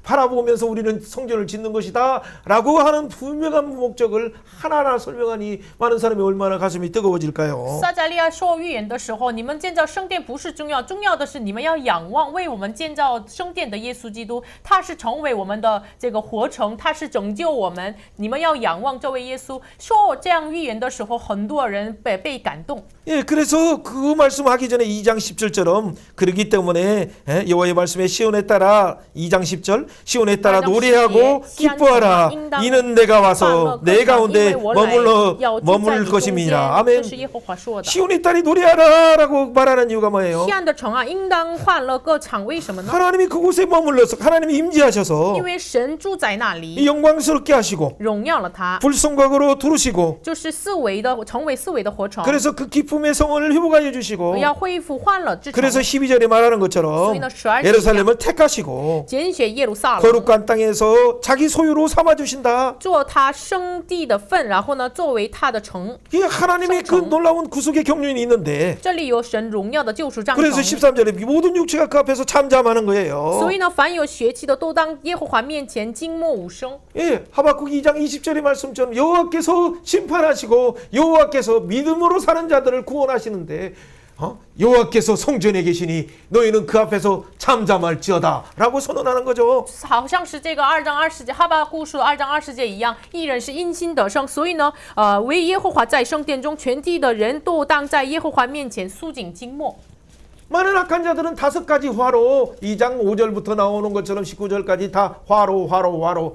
바라보면서 우리는 성전을 짓는 것이다 라고 하는 분명한 목적을 하나하나 설명하니 많은 사람이 얼마나 가슴이 뜨거워질까요? 撒迦利亚说预言的时候，你们建造圣殿不是重要，重要的是你们要仰望为我们建造圣殿的耶稣基督，他是成为我们的这个活城，他是拯救我们。你们要仰望这位耶稣。说这样预言的时候，很多人被感动。 예, 그래서 그 말씀하기 전에 2장 10절처럼 그러기 때문에 여호와의 말씀에 시온에 따라 2장 10절 시온에 따라 노래하고 기뻐하라. 이는 내가 와서 내 가운데 머물 것임이라. 아멘. 시온의 딸이 노래하라라고 말하는 이유가 뭐예요? 西安的城啊，应当欢乐歌唱。为什么呢？ 하나님이 그곳에 머물러서 하나님이 임재하셔서 因为神住在那里， 이 영광스럽게 하시고 荣耀了他， 불성곽으로 두르시고 就是成为四维的活城。 그래서 그 기쁨의 성원을 회복하여 주시고 要恢复欢乐之城。 그래서 12절에 말하는 것처럼 예루살렘을 택하시고 拣选耶路撒冷， 거룩한 땅에서 자기 소유로 삼아 주신다. 做他生地的份，然后呢，作为他的城。 이게 하나님의 그 놀라운 구속의 경륜이 있는데 这里有神荣耀的救赎帐 그래서 篷。 13절에 모든 육체가 그 앞에서 잠잠하는 거예요. 所以呢，凡有血气的都当耶和华面前静默无声。 예, 하박국 2장 20절의 말씀처럼 여호와께서 심판하시고 여호와께서 믿음으로 사는 자들을 구원하시는데 여호와께서 성전에 계시니 너희는 그 앞에서 잠잠할지어다라고 선언하는 거죠. 好像是这个2章20节哈巴谷书2章20节一样，一人是因心得胜，所以呢，唯耶和华在圣殿中，全地的人都当在耶和华面前肃静静默。 많은 악한 자들은 5가지 화로 2장 5절부터 나오는 것처럼 19절까지 다 화로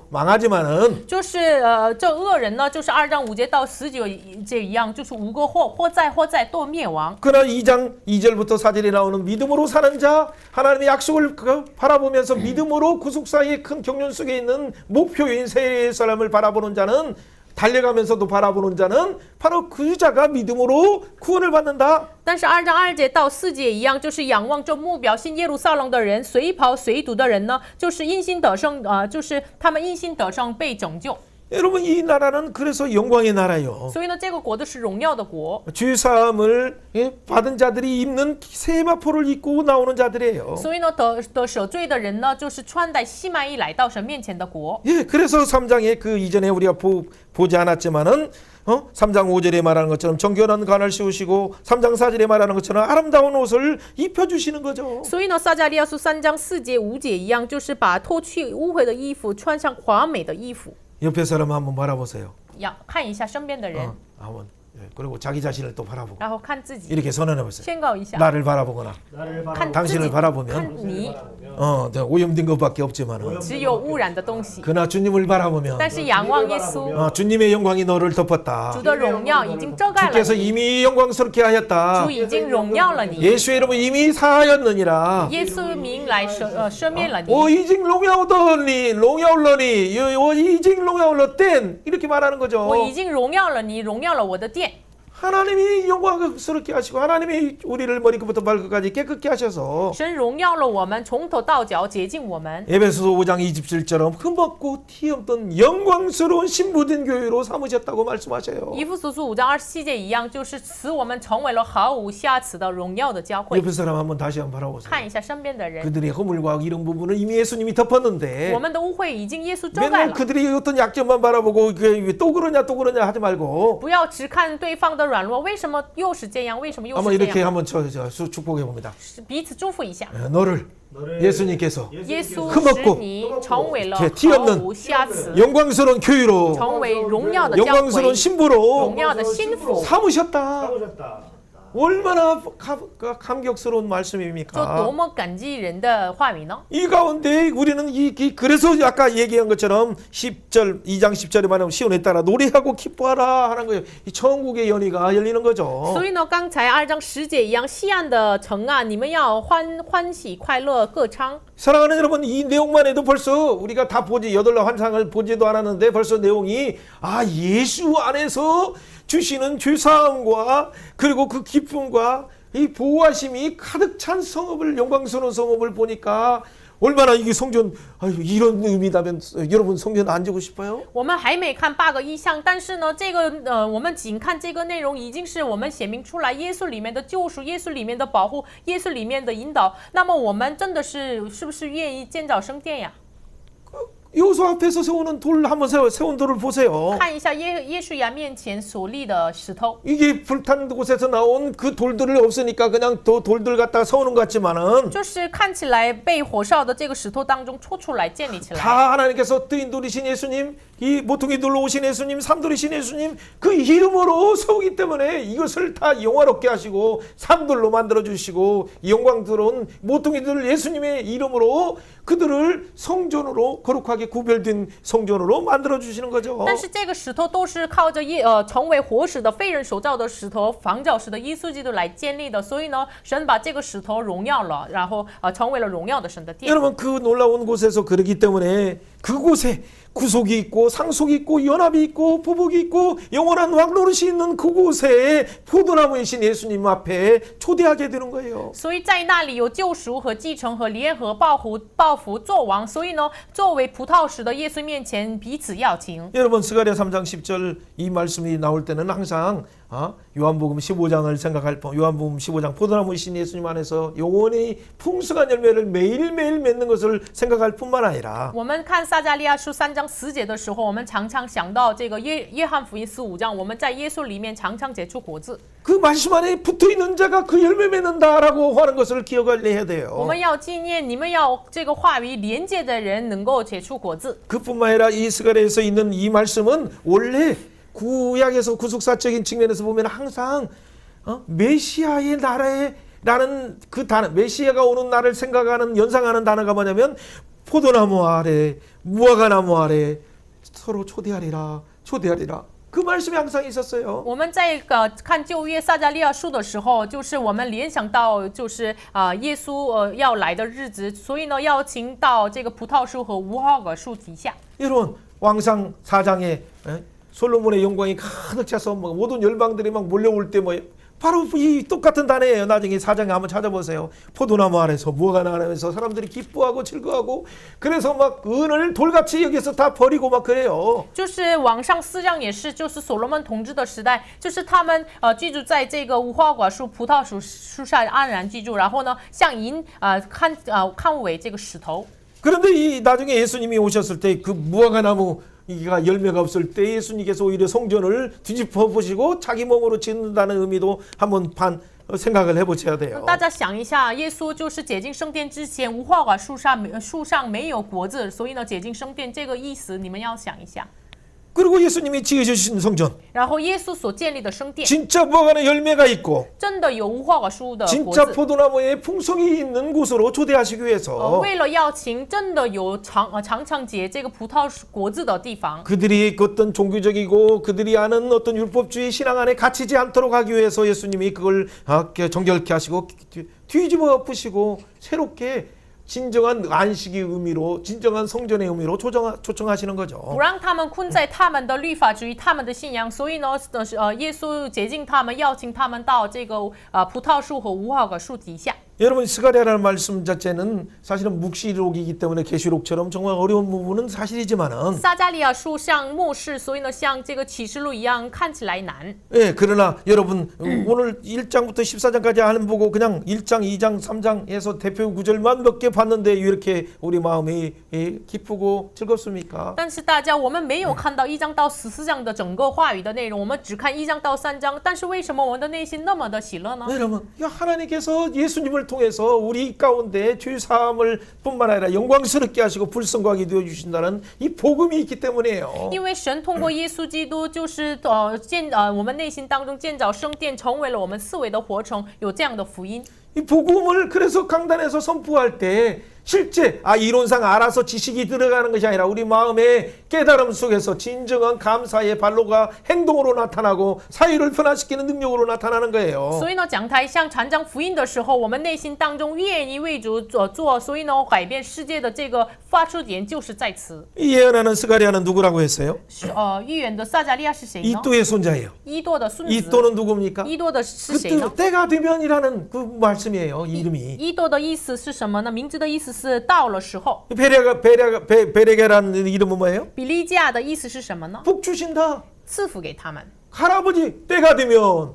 망하지만은 就是这恶人呢，就是2章5节到19节一样，就是5个祸，祸在都灭亡。 그러나 2장 2절부터 4절에 나오는 믿음으로 사는 자, 하나님의 약속을 바라보면서 믿음으로 구속사의 큰 경륜 속에 있는 목표인 새 사람을 바라보는 자는 달려가면서도 바라보는 자는 바로 그 자가 믿음으로 구원을 받는다. 但是2章2节到4节一样，就是仰望着目标新耶路撒冷的人，随跑随读的人呢，就是因心得胜，就是他们因心得胜被拯救。 여러분 이 나라는 그래서 영광의 나라요. 所以呢，这个国度是荣耀的国。 주사함을 받은 자들이 입는 세마포를 입고 나오는 자들이에요. 所以呢，得赦罪的人呢，就是穿戴细麦衣来到神面前的国。 예, 그래서 3장에 그 이전에 우리가 보지 않았지만은 3장 5절에 말하는 것처럼 정결한 관을 씌우시고 3장 4절에 말하는 것처럼 아름다운 옷을 입혀주시는 거죠. 所以呢，撒迦利亚书3章4节5节一样，就是把脱去污秽的衣服，穿上华美的衣服。 옆에 사람 한번 바라보세요. 看一下身边的人， 한번. 그리고 자기 자신을 또 바라보고 然后看自己， 이렇게 선언해 보세요. 宣告一下， 나를 바라보거나 看自 당신을 己， 바라보면 看你， 오염된 것밖에 없지만은 只有污染的东西。 그러나 주님을 바라보면 但是仰望耶稣， 주님의 영광이 너를 덮었다. 主的荣耀已经遮盖了 주께서 你， 이미 영광스럽게 하였다. 主已经荣耀了你， 예수의 이름은 이미 사하였느니라. 耶稣名来赦免了你。 이징 롱야오더니 롱야올러니 이징 롱야올러땐 이렇게 말하는 거죠. 我已经荣耀了你，荣耀了我的殿。 하나님이 영광스럽게 하시고 하나님이 우리를 머리끝부터 발끝까지 깨끗게 하셔서 神荣耀了我们，从头到脚洁净我们。 에베소서 5장 27절처럼 흠없고 티 없던 영광스러운 신부된 교회로 삼으셨다고 말씀하셔요. 以弗所书5章27节一样，就是使我们成为了毫无瑕疵的荣耀的教会。 옆에 사람 한번 다시 한번 바라보세요. 看一下身边的人， 그들의 허물과 이런 부분을 이미 예수님이 덮었는데 我们的污秽已经耶稣遮盖 맨날 了。 그들이 어떤 약점만 바라보고 또 그러냐 하지 말고 不要只看对方的软弱，为什么又是这样？为什么又 한번 是这 이렇게 样？ 한번 축복해 봅니다. 彼此祝福一下。 너를 예수님께서 耶稣 흠없고 使你成为了 티 毫 없는 无瑕疵， 영광스러운 교회로 成为荣耀的教 영광스러운 会， 신부로 荣耀的心腹， 삼으셨다. 얼마나 감격스러운 这多 말씀입니까? 么感激人的话语呢？ 이 가운데 우리는 그래서 아까 얘기한 것처럼 10절 2장 10절에 말하면 시온에 따라 노래하고 기뻐하라 하는 거예요. 이 천국의 연희가 열리는 거죠. 所以呢，刚才2章10节一样，西安的城啊，你们要欢喜快乐歌唱。 사랑하는 여러분, 이 내용만 해도 벌써 우리가 다 보지 8날 환상을 보지도 않았는데 벌써 내용이 예수 안에서 주시는 죄사함과 그리고 그 기쁨과 이 보호하심이 가득 찬 성읍을 영광스러운 성읍을 보니까 얼마나 이게 성전 이런 의미다면 여러분 성전 앉고 싶어요? 我们还没看8个意象，但是呢，这个我们仅看这个内容，已经是我们显明出来耶稣里面的救赎，耶稣里面的保护，耶稣里面的引导。那么我们真的是不是愿意建造圣殿呀？ 요소 앞에서 세우는 돌 한번 세운 돌을 보세요. 看一下耶稣亚面前所立的石头， 이게 불탄 곳에서 나온 그 돌들을 없으니까 그냥 또 돌들 갖다가 세우는 것 같지만은 就是看起来被火烧的这个石头当中抽出来建立起来。 다 하나님께서 뜨인 돌이신 예수님, 이 모퉁이 돌로 오신 예수님, 삼돌이신 예수님 그 이름으로 세우기 때문에 이것을 다 영화롭게 하시고 삼돌로 만들어 주시고 영광스러운 모퉁이들 예수님의 이름으로 그들을 성전으로 거룩하게 구별된 성전으로 만들어 주시는 거죠. 但是这个石头都是靠着成为活石的非人手造的石头、仿造石的耶稣基督来建立的，所以呢，神把这个石头荣耀了，然后成为了荣耀的神的殿。 여러분 그 놀라운 곳에서 그러기 때문에 그곳에 구속이 있고 상속이 있고 연합이 있고 보복이 있고 영원한 왕노릇이 있는 그곳에 포도나무이신 예수님 앞에 초대하게 되는 거예요. 所以在那里有救赎和继承和联合报复作王，所以呢，作为葡萄石的耶稣面前彼此邀请。 여러분 스가랴 3장 10절 이 말씀이 나올 때는 항상 요한복음 15장을 생각할 뿐, 요한복음 15장 포도나무이신 예수님 안에서 영원히 풍성한 열매를 매일매일 맺는 것을 생각할 뿐만 아니라 我们看撒迦利亚书3章10节的时候，我们常常想到这个约翰福音15章，我们在耶稣里面常常结出果子。 그 말씀 안에 붙어있는 자가 그 열매 맺는다라고 하는 것을 기억을 해야 我 돼요. 们要纪念，你们要这个话语连接的人能够结出果子。 그뿐만 아니라 이 스가랴에서 있는 이 말씀은 원래 구약에서 구속사적인 측면에서 보면 항상 메시아의 나라에 라는 그 단어, 메시아가 오는 날을 생각하는 연상하는 단어가 뭐냐면 포도나무 아래, 무화과나무 아래 서로 초대하리라, 초대하리라. 그 말씀이 항상 있었어요. 我们在看旧约撒迦利亚书的时候，就是我们联想到就是耶稣要来的日子，所以呢要请到这个葡萄树和无花果树底下。 여러분 왕상 4장에 솔로몬의 영광이 가득 차서 모든 열방들이 막 몰려올 때 바로 이 똑같은 단어예요. 나중에 4장에 한번 찾아보세요. 포도나무 아래서 무화과나무 아래서 사람들이 기뻐하고 즐거워하고 그래서 막 은을 돌같이 여기서 다 버리고 막 그래요. 就是往上4章也是，就是所罗门统治的时代，就是他们居住在这个无花果树、葡萄树上安然居住，然后呢像银看为这个石头。 그런데 이 나중에 예수님이 오셨을 때 그 무화과나무 이가 열매가 없을 때 예수님께서 오히려 성전을 뒤집어 보시고 자기 몸으로 짓는다는 의미도 한번 생각을 해보셔야 돼요. 大家想一下，耶稣就是解禁圣殿之前，无花果树上没有果子，所以呢解禁圣殿这个意思你们要想一下。 그리고 예수님이 지으신 성전 然后耶稣所建立的圣殿， 진짜 무화과의 열매가 있고 真的有无花果树的果 진짜 子。 포도나무의 풍성이 있는 곳으로 초대하시기 위해서 为了要请真的有常结这个葡萄果子的地方， 그들이 어떤 종교적이고 그들이 아는 어떤 율법주의 신앙 안에 갇히지 않도록 하기 위해서 예수님이 그걸 정결케 하시고 뒤집어 엎으시고 새롭게 진정한 안식의 의미로 진정한 성전의 의미로 초청하시는 거죠. 不让他们困在他们的律法主义、他们的信仰，所以呢，耶稣接近他们，邀请他们到这个葡萄树和无花果树底下。 여러분 스가랴라는 말씀 자체는 사실은 묵시록이기 때문에 계시록처럼 정말 어려운 부분은 사실이지만은 撒迦利亚书像末世，所以呢，像这个启示录一样看起来难。 예, 그러나 여러분 오늘 1장부터 14장까지 하는 보고 그냥 1장, 2장, 3장에서 대표 구절만 몇 개 봤는데 이렇게 우리 마음이 기쁘고 즐겁습니까? 但是大家，我们没有看到1章到14章的整个话语的内容，我们只看1章到3章。但是为什么我们的内心那么的喜乐呢？ 여러분, 하나님께서 예수님을 통해서 우리 가운데 죄 사함을 뿐만 아니라 영광스럽게 하시고 불성광이 되어 주신다는 이 복음이 있기 때문이에요. 因为神通过耶稣基督，就是我们内心当中建造圣殿，成为了我们思维的活成，有这样的福音。 이 복음을 그래서 강단에서 선포할 때 실제 이론상 알아서 지식이 들어가는 것이 아니라 우리 마음의 깨달음 속에서 진정한 감사의 발로가 행동으로 나타나고 사회를 변화시키는 능력으로 나타나는 거예요. 所以呢，讲台上传讲福音的时候，我们内心当中愿意为主做，所以呢，改变世界的这个发出点就是在此。 이 예언하는 스가랴는 누구라고 했어요? 预言的撒迦利亚是谁呢？ 이또의 손자예요. 伊多的孙子。 이또는 누굽니까? 伊多的是谁呢？ 때가 되면이라는 그 말씀이에요. 이름이. 伊多的意思是什么呢？名字的意思是到了时候。 베레게라는 이름은 뭐예요? 比利加的意思是什么呢？ 복 주신다. 赐福给他们。 할아버지 때가 되면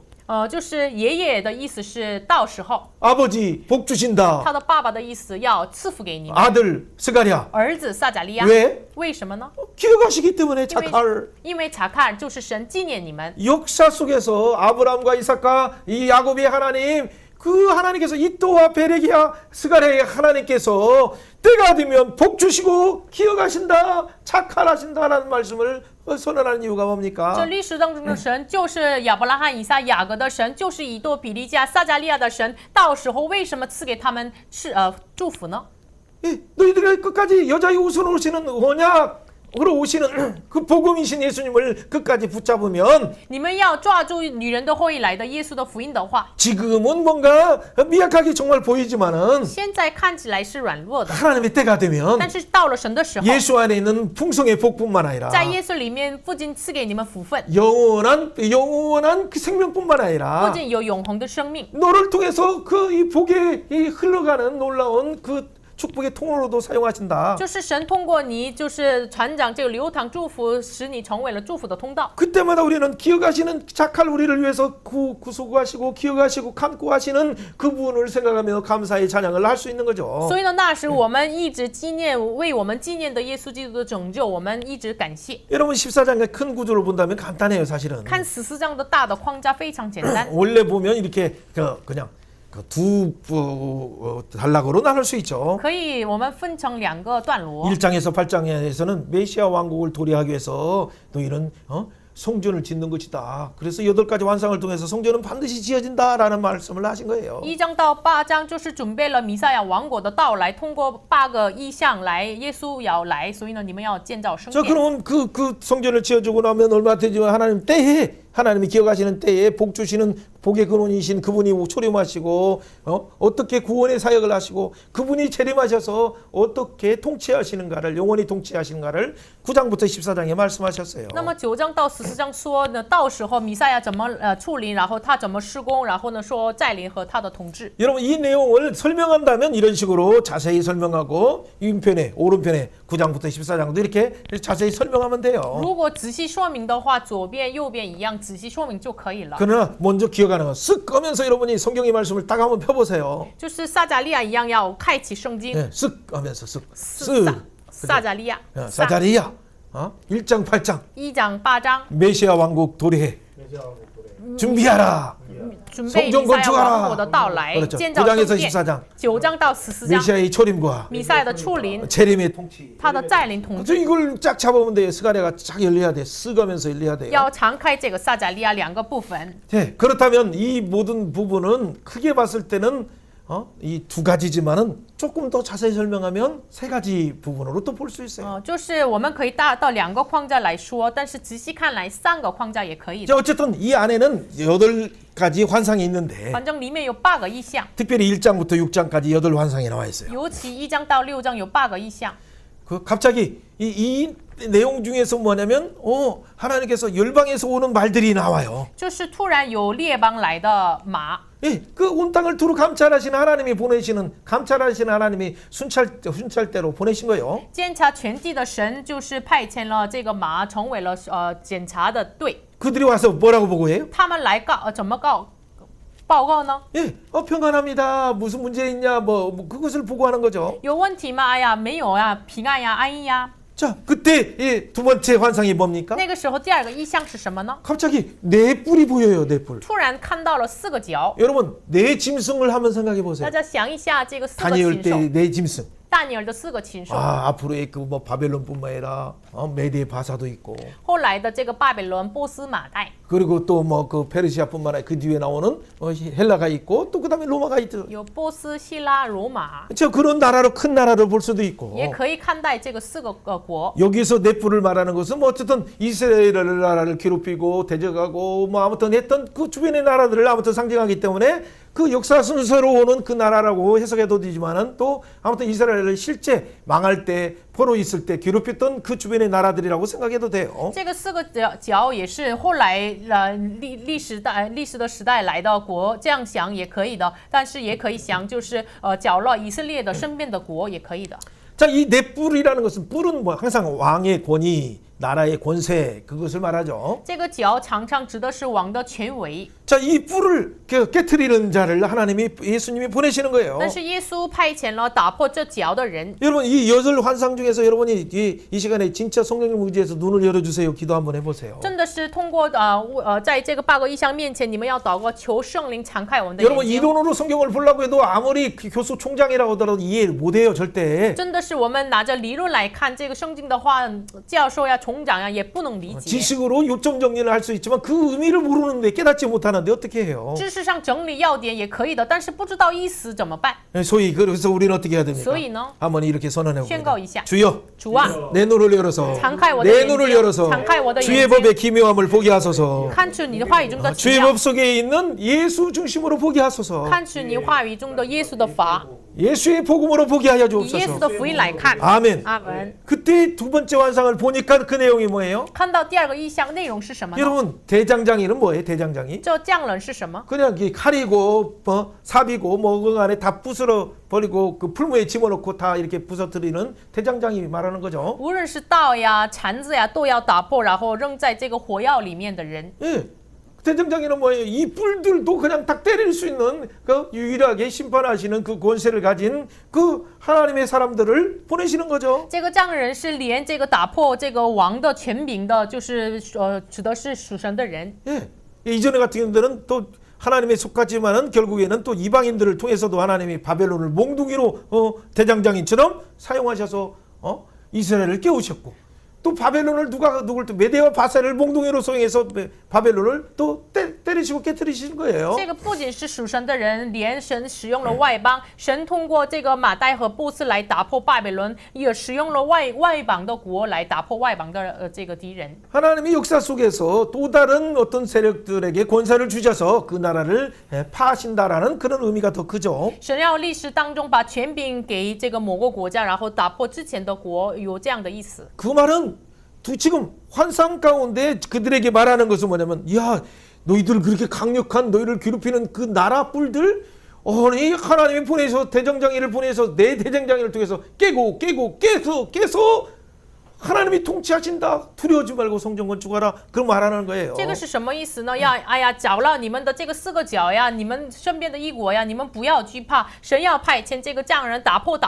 就是爷爷的意思是到时候， 아버지 복 주신다. 他的爸爸的意思要赐福给你们。 아들 스가랴. 儿子撒迦利亚， 왜? 为什么呢？ 기억하시기 때문에 착할 因为查看就是神纪念你们。 역사 속에서 아브라함과 이삭과 이 야곱의 하나님 그 하나님께서 이또와 베레기야 스가랴의 하나님께서 때가 되면 복 주시고 기억하신다 착할하신다라는 말씀을 선언하는 이유가 这 뭡니까? 历史当中的神就是亚伯拉罕、以撒、雅各的神，就是以多、比利加、撒迦利亚的神。到时候为什么赐给他们祝福呢？ 너희들이 끝까지 여자의 우선으로 오시는 언약으로 오시는 그 복음이신 예수님을 끝까지 붙잡으면 你们要抓住女人的后裔来的耶稣的福音的话， 지금은 뭔가 미약하게 정말 보이지만은 现在看起来是软弱的， 하나님의 때가 되면 但是到了神的时候， 예수 안에 있는 풍성의 복뿐만 아니라 在耶稣里面不仅赐给你们福分， 영원한 그 생명뿐만 不 아니라 仅有永恒的生命， 너를 통해서 그 이 복에 이 흘러가는 놀라운 그 축복의 통로로도 사용하신다. 就是神通过你，就是传讲这个流淌祝福，使你成为了祝福的通道。 그때마다 우리는 기억하시는 착할 우리를 위해서 구속하시고 기억하시고 감고 하시는 그분을 생각하며 감사의 찬양을 할 수 있는 거죠. 所以呢，那时我们一直纪念，为我们纪念的耶稣基督的拯救，我们一直感谢。 여러분 14장의 큰 구조를 본다면 간단해요, 사실은. 看14章的大的框架非常简单， 원래 보면 이렇게 그냥 두 단락으로 나눌 수 있죠. 可以我们分成2个段落。 1장에서 8장에서는 메시아 왕국을 도래하기 위해서 또 이런 성전을 짓는 것이다. 그래서 8가지 환상을 통해서 성전은 반드시 지어진다라는 말씀을 하신 거예요. 1章到8章就是准备了弥赛亚王国的到来，通过8个意象来，耶稣要来，所以呢，你们要建造圣 자, 殿。 그러면 그 성전을 지어주고 나면 얼마 되지만 하나님 때에 하나님이 기억하시는 때에 복 주시는 복의 근원이신 그분이 초림하시고 어떻게 구원의 사역을 하시고 그분이 재림하셔서 어떻게 통치하시는가를 영원히 통치하시는가를 9장부터 14장에 말씀하셨어요. 那么9章到14章说呢，到时候弥赛亚怎么处理，然后他怎么施工，然后呢说再临和他的统治。 여러분 이 내용을 설명한다면 이런 식으로 자세히 설명하고 왼편에 오른편에 9장부터 14장도 이렇게 자세히 설명하면 돼요. 如果仔细说明的话，左边右边一样仔细说明就可以了。 그러나 먼저 기억하는 건 쓱 꺼면서 여러분이 성경의 말씀을 딱 한번 펴보세요. 就是撒迦利亚一样，要开启圣经。 네, 쓱 하면서 쓱. 撒迦利亚， 사자리야. 1장 8장 1章8章， 메시아 왕국 도래해. 준비하라. 准备弥 성전 赛亚王国 건축하라. 的到来， 그렇죠. 建造 9장에서 圣殿。 14장 9章到14章， 메시아의 초림과 弥赛亚的处临， 재림의 통치. 他的再临统 저 治， 이걸 쫙 잡으면 돼요. 스가랴가 쫙 열려야 돼. 쓰가면서 열려야 돼요. 要常开这个撒迦利亚2个部分。 네, 그렇다면 이 모든 부분은 크게 봤을 때는 이 2가지지만은 조금 더 자세히 설명하면 3가지 부분으로 또 볼 수 있어요. 就是我们可以大到2个框架来说，但是仔细看来3个框架也可以的。 자, 어쨌든 이 안에는 8가지 환상이 있는데 反正里面有8个意象， 특별히 1장부터 6장까지 8 환상이 나와 있어요. 尤其1章到6章有8个意象。 그 갑자기 이 내용 중에서 뭐냐면 하나님께서 열방에서 오는 말들이 나와요. 就是突然有列邦来的马， 예, 그 온 땅을 두루 감찰하시는 하나님이 보내시는 감찰하시는 하나님이 순찰대로 보내신 거예요. 监察全地的神就是派遣了这个马，成为了检查的队。 그들이 와서 뭐라고 보고해요? 他们来怎么报告呢？ 예, 평안합니다. 무슨 문제 있냐? 뭐 그것을 보고하는 거죠. 有问题吗？哎呀，没有呀，平安呀，安逸呀。 자, 그때 두 번째 환상이 뭡니까? 那个时候第2个意象是什么呢？ 갑자기 네 뿔이 보여요, 네 뿔. 突然看到了4个角。 여러분, 네 짐승을 한번 생각해 大 보세요. 家想一下这个4个 다니엘 禽兽， 때 네 짐승. 大尼尔的4个禽兽。 앞으로의 그 뭐 바벨론뿐만 아니라 메데 바사도 있고 后来的这个巴比伦、波斯、马代， 그리고 또 뭐 그 페르시아뿐만 아니라 그 뒤에 나오는 헬라가 있고 또 그다음에 로마가 있죠. 有波斯、希腊、罗马， 저 그런 나라로 큰 나라를 볼 수도 있고 也可以看待这个4个国。 여기서 네뿔을 말하는 것은 뭐 어쨌든 이스라엘 나라를 괴롭히고 대적하고 뭐 아무튼 했던 그 주변의 나라들을 아무튼 상징하기 때문에 그 역사 순서로 오는 그 나라라고 해석해도 되지만은 또 아무튼 이스라엘을 실제 망할 때 포로 있을 때 괴롭혔던 그 주변의 나라들이라고 생각해도 돼요. 这个4个角也是后来历史的时代来的国，这样想也可以的，但是也可以想就是角落以色列的身边的国也可以的。 자, 이 네 뿔이라는 것은 뿔은 뭐 항상 왕의 권위, 나라의 권세 그것을 말하죠. 这个角常常指的是王的权威， 자, 이 뿔을 깨트리는 자를 하나님이 예수님이 보내시는 거예요. 但是耶稣派遣了打破这角的人。 여러분 이 8 환상 중에서 여러분이 이 시간에 진짜 성령님 의지해서 눈을 열어주세요. 기도 한번 해보세요. 真的是通过在这个8个意象面前，你们要祷告，求圣灵敞开我们的 여러분 眼睛。 이론으로 성경을 보려고 해도 아무리 교수 총장이라고 하더라도 이해 못해요 절대. 真的是我们拿着理论来看这个圣经的话，教授呀、총장呀也不能理解。 지식으로 요점 정리를 할 수 있지만 그 의미를 모르는데 깨닫지 못하는데 어떻게 해요? 知识上整理要点也可以的，但是不知道意思怎么办？ 소위 그래서 우리는 어떻게 해야 됩니까? 所以呢， 한번 이렇게 선언해宣告 봅니다. 一下， 주여 主啊， 내 눈을 열어서 敞开我的 내 眼 눈을 睛， 열어서 敞开我的 주의 眼睛， 법의 기묘함을 보게 하소서. 看出你的话语中的奇 주의 妙， 법 속에 있는 예수 중심으로 보게 하소서. 看出你话语中的耶稣的法， 예수의 복음으로 보게 하여 以耶稣 주옵소서. 的福音来看。 아멘. 阿门。 그때 두 번째 환상을 보니까 그 내용이 뭐예요? 看到第二个意象，内容是什么呢？ 여러분 대장장이는 뭐예요? 대장장이? 这匠人是什么？ 그냥 이 칼이고 삽이고 뭐 그 안에 다 부스러 버리고 그 풀무에 집어넣고 다 이렇게 부서뜨리는 대장장이 말하는 거죠. 无论是刀呀、铲子呀，都要打破，然后扔在这个火药里面的人。 예. 대장장이는 뭐예요? 이 뿔들도 그냥 딱 때릴 수 있는 그 유일하게 심판하시는 그 권세를 가진 그 하나님의 사람들을 보내시는 거죠. 这个匠人是连这个打破这个王的权柄的，就是指的是属神的人。 예. 이전에 같은 경우는 또 하나님에 속하지만은 결국에는 또 이방인들을 통해서도 하나님이 바벨론을 몽둥이로 대장장이처럼 사용하셔서 이스라엘을 깨우셨고 또 바벨론을 누굴 또 메대와 바사를 몽둥이로 사용해서 바벨론을 또 때리시고 깨뜨리신 거예요. 这个不仅是属神的人，连神使用了外邦，神通过这个马代和波斯来打破巴比伦，也使用了外邦的国来打破外邦的这个敌人。 하나님의 역사 속에서 또 다른 어떤 세력들에게 권세를 주셔서 그 나라를 파하신다라는 그런 의미가 더 크죠. 神要历史当中把权柄给这个某个国家，然后打破之前的国，有这样的意思。 그 말은 지금 환상 가운데 그들에게 말하는 것은 뭐냐면 야 너희들 그렇게 강력한 너희를 괴롭히는 그 나라 뿔들 이 하나님이 보내서 대장장이를 보내서 내 대장장이를 통해서 깨서 하나님이 통치하신다. 두려워하지 말고 성전 건축하라. 그런 말하는 거예요. 这个是什么意思呢？哎呀，搅了你们的这个四个角呀，你们身边的一国呀，你们不要惧怕，神要派遣这个匠人打破，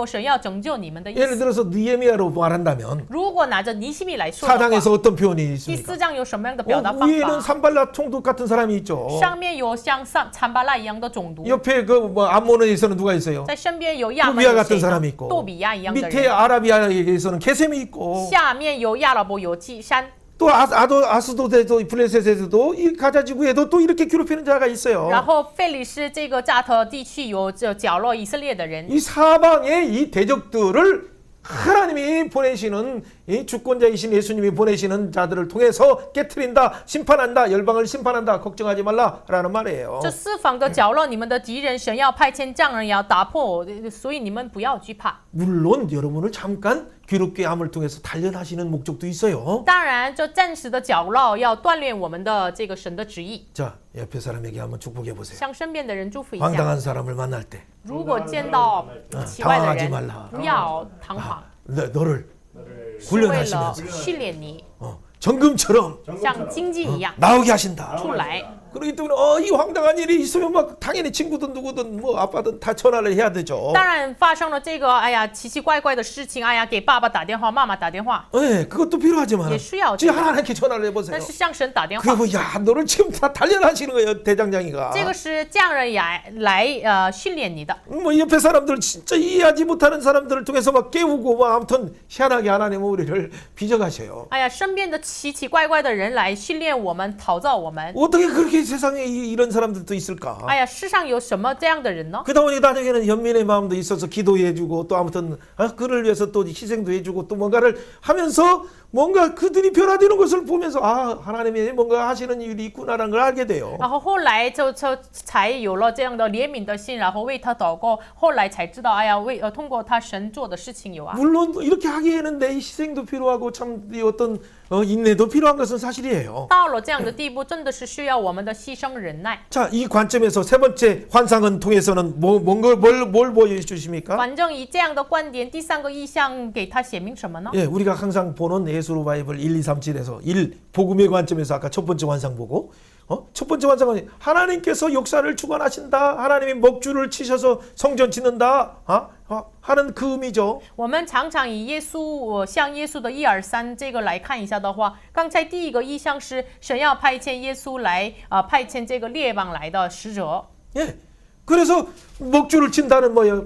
神要拯救你们的意 예를 思。 들어서 느헤미야로 말한다면 如果拿着尼希米来说的话， 사장에서 어떤 표현이 第 있습니까? 四章有什么样的表达方 위에는 法？ 산발라 총독 같은 사람이 있죠. 上面有像参巴拉一样的种族， 옆에 그 뭐 암몬에서는 누가 있어요? 在身边有亚门 도비아 有 같은 谁 사람이 呢？ 있고 多比亚一样的 밑에 人， 아라비아에서는 게셈이 있고 下面有亚拉伯有基山， 또 아스도데도 블레셋에서도 이 가자 지구에도 또 이렇게 괴롭히는 자가 있어요. 然后费里斯这个加特地区有这角落以色列的人。 이 사방의 이 대적들을 하나님이 보내시는 이 주권자이신 예수님이 보내시는 자들을 통해서 깨트린다, 심판한다, 열방을 심판한다, 걱정하지 말라라는 말이에요. 这四方的角落，你们的敌人，神要派遣匠人，要打破，所以你们不要惧怕。 물론 여러분을 잠깐 괴롭게 함을 통해서 단련하시는 목적도 있어요. 当然，这暂时的角落要锻炼我们的这个神的旨意， 자, 옆에 사람에게 한번 축복해 보세요. 向身边的人祝福一下。 황당한 사람을 만날 때 如果见到奇怪的 당황하지 人 말라 ，不要堂皇， 너를 是为了 훈련하시면서 训练你， 정금처럼 像精金一样 나오게 하신다. 出来。 그렇기 때문에 이 황당한 일이 있으면 막 당연히 친구든 누구든 뭐 아빠든 다 전화를 해야 되죠. 当然发生了这个，哎呀，奇奇怪怪的事情，哎呀，给爸爸打电话，妈妈打电话， 네, 그것도 필요하지만 也需要 지 这个。 하나님께 전화를 해보세요. 但是向神打电话， 그리고 야 너를 지금 다 단련하시는 거예요 대장장이가. 这个是匠人来训练你的。 뭐 옆에 사람들 진짜 이해하지 못하는 사람들을 통해서 막 깨우고 막 아무튼 희한하게 하나님은 우리를 빚어가셔요. 哎呀，身边的奇奇怪怪的人来训练我们、陶造我们。 어떻게 그렇게 세상에 이런 사람들도 있을까? 哎呀，世上有什么这样的人呢？ 그러다 보니 나중에는 연민의 마음도 있어서 기도해주고 또 아무튼 그를 위해서 또 희생도 해주고 또 뭔가를 하면서 뭔가 그들이 변화되는 것을 보면서 하나님이 뭔가 하시는 일이 있구나라는 걸 알게 돼요. 然后后来才有了这样的怜悯的心，然后为他祷告，后来才知道，哎呀，通过他神做的事情有啊。 물론 이렇게 하기에는 내 희생도 필요하고 참 어떤 인내도 필요한 것은 사실이에요. 到了这样的地步，真的是需要我们的牺牲忍耐。 자, 이 관점에서 세 번째 환상은 통해서는 뭘 보여주십니까? 反正以这样的观点，第三个意象给他写明什么呢？ 예, 우리가 항상 보는 예수로 바이블 1, 2, 3, 7에서 1 복음의 관점에서 아까 첫 번째 환상 보고 첫 번째 환상은 하나님께서 역사를 주관하신다. 하나님이 먹줄을 치셔서 성전 짓는다. 하는 그 의미죠. 我们常常以像耶稣的1、2、3这个来看一下的话，刚才第一个意象是神要派遣耶稣来派遣这个列邦来的使者。 예, 그래서 먹줄을 친다는 뭐예요?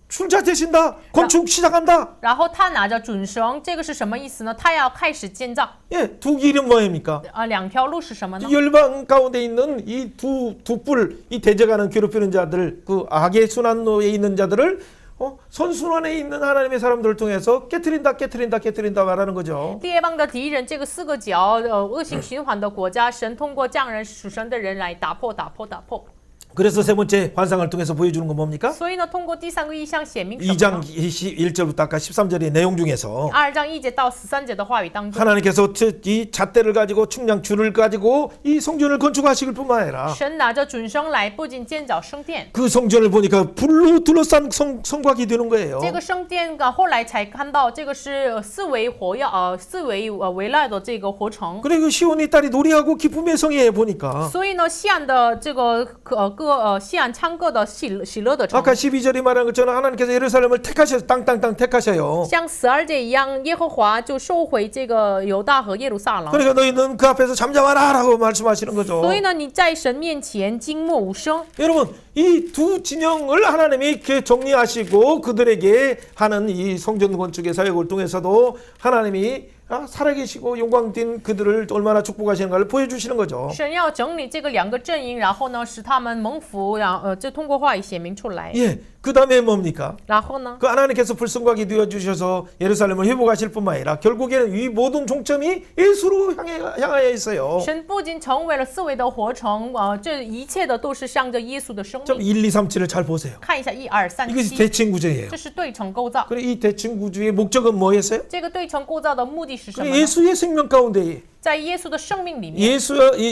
출자 되신다. 건축 시작한다. 然后他拿着准绳，这个是什么意思呢？他要开始建造。 예, 두 길은 뭐입니까? 两条路是什么呢？ 열방 가운데 있는 이 두 뿔, 이 대적하는 괴롭히는 자들, 그 악의 순환로에 있는 자들을 선순환에 있는 하나님의 사람들을 통해서 깨트린다 말하는 거죠. 列邦的敌人，这个四个角恶性循环的国家，神通过匠人属神的人来打破。 그래서 세 번째 환상을 통해서 보여주는 건 뭡니까? 所以呢，通过第三个意象显明什么 2장 呢？ 21절부터 아까 13절의 내용 중에서 2章1节到13节的话语当中， 하나님께서 이 잣대를 가지고 충량줄을 가지고 이 성전을 건축하시길 뿐만 아니라 神拿着准绳来，不仅建造圣殿， 그 성전을 보니까 불로 둘러싼 성곽이 되는 거예요. 这个圣殿后来才看到，这个是四围围绕的这个活城。 그리고 시온이 딸이 노래하고 기쁨의 성에 보니까 所以呢，西安的这个西安唱歌的喜乐的城， 아까 12절이 말한 것처럼 하나님께서 예루살렘을 택하셔서 땅 택하셔요. 像12节一样，耶和华就收回这个犹大和耶路撒冷。 그러니까 너희는 그 앞에서 잠잠하라라고 말씀하시는 거죠. 所以呢，你在神面前静默无声。 여러분 이 두 진영을 하나님이 이렇게 정리하시고 그들에게 하는 이 성전 건축의 사역을 통해서도 하나님이 살아계시고 영광된 그들을 얼마나 축복하시는가를 보여주시는 거죠. 神要整理这个两个阵营，然后呢，使他们蒙福，然后就通过话语显明出来。 예, 그 다음에 뭡니까? 然后呢， 그 하나님께서 불성곽이 되어주셔서 예루살렘을 회복하실 뿐만 아니라 결국에는 이 모든 종점이 예수로 향하여 있어요. 神不仅成为了四维的活城，这一切的都是向着耶稣的生 좀 命。 1, 2, 3, 7을 잘 보세요. 看一下1、2、3、 이것이 7， 대칭 구조예요. 这是对称构造。 그리고 이 대칭 구조의 목적은 뭐였어요? 这个对称构造的目的是什么 그 呢？ 예수의 생명 가운데 在耶稣的生命里面，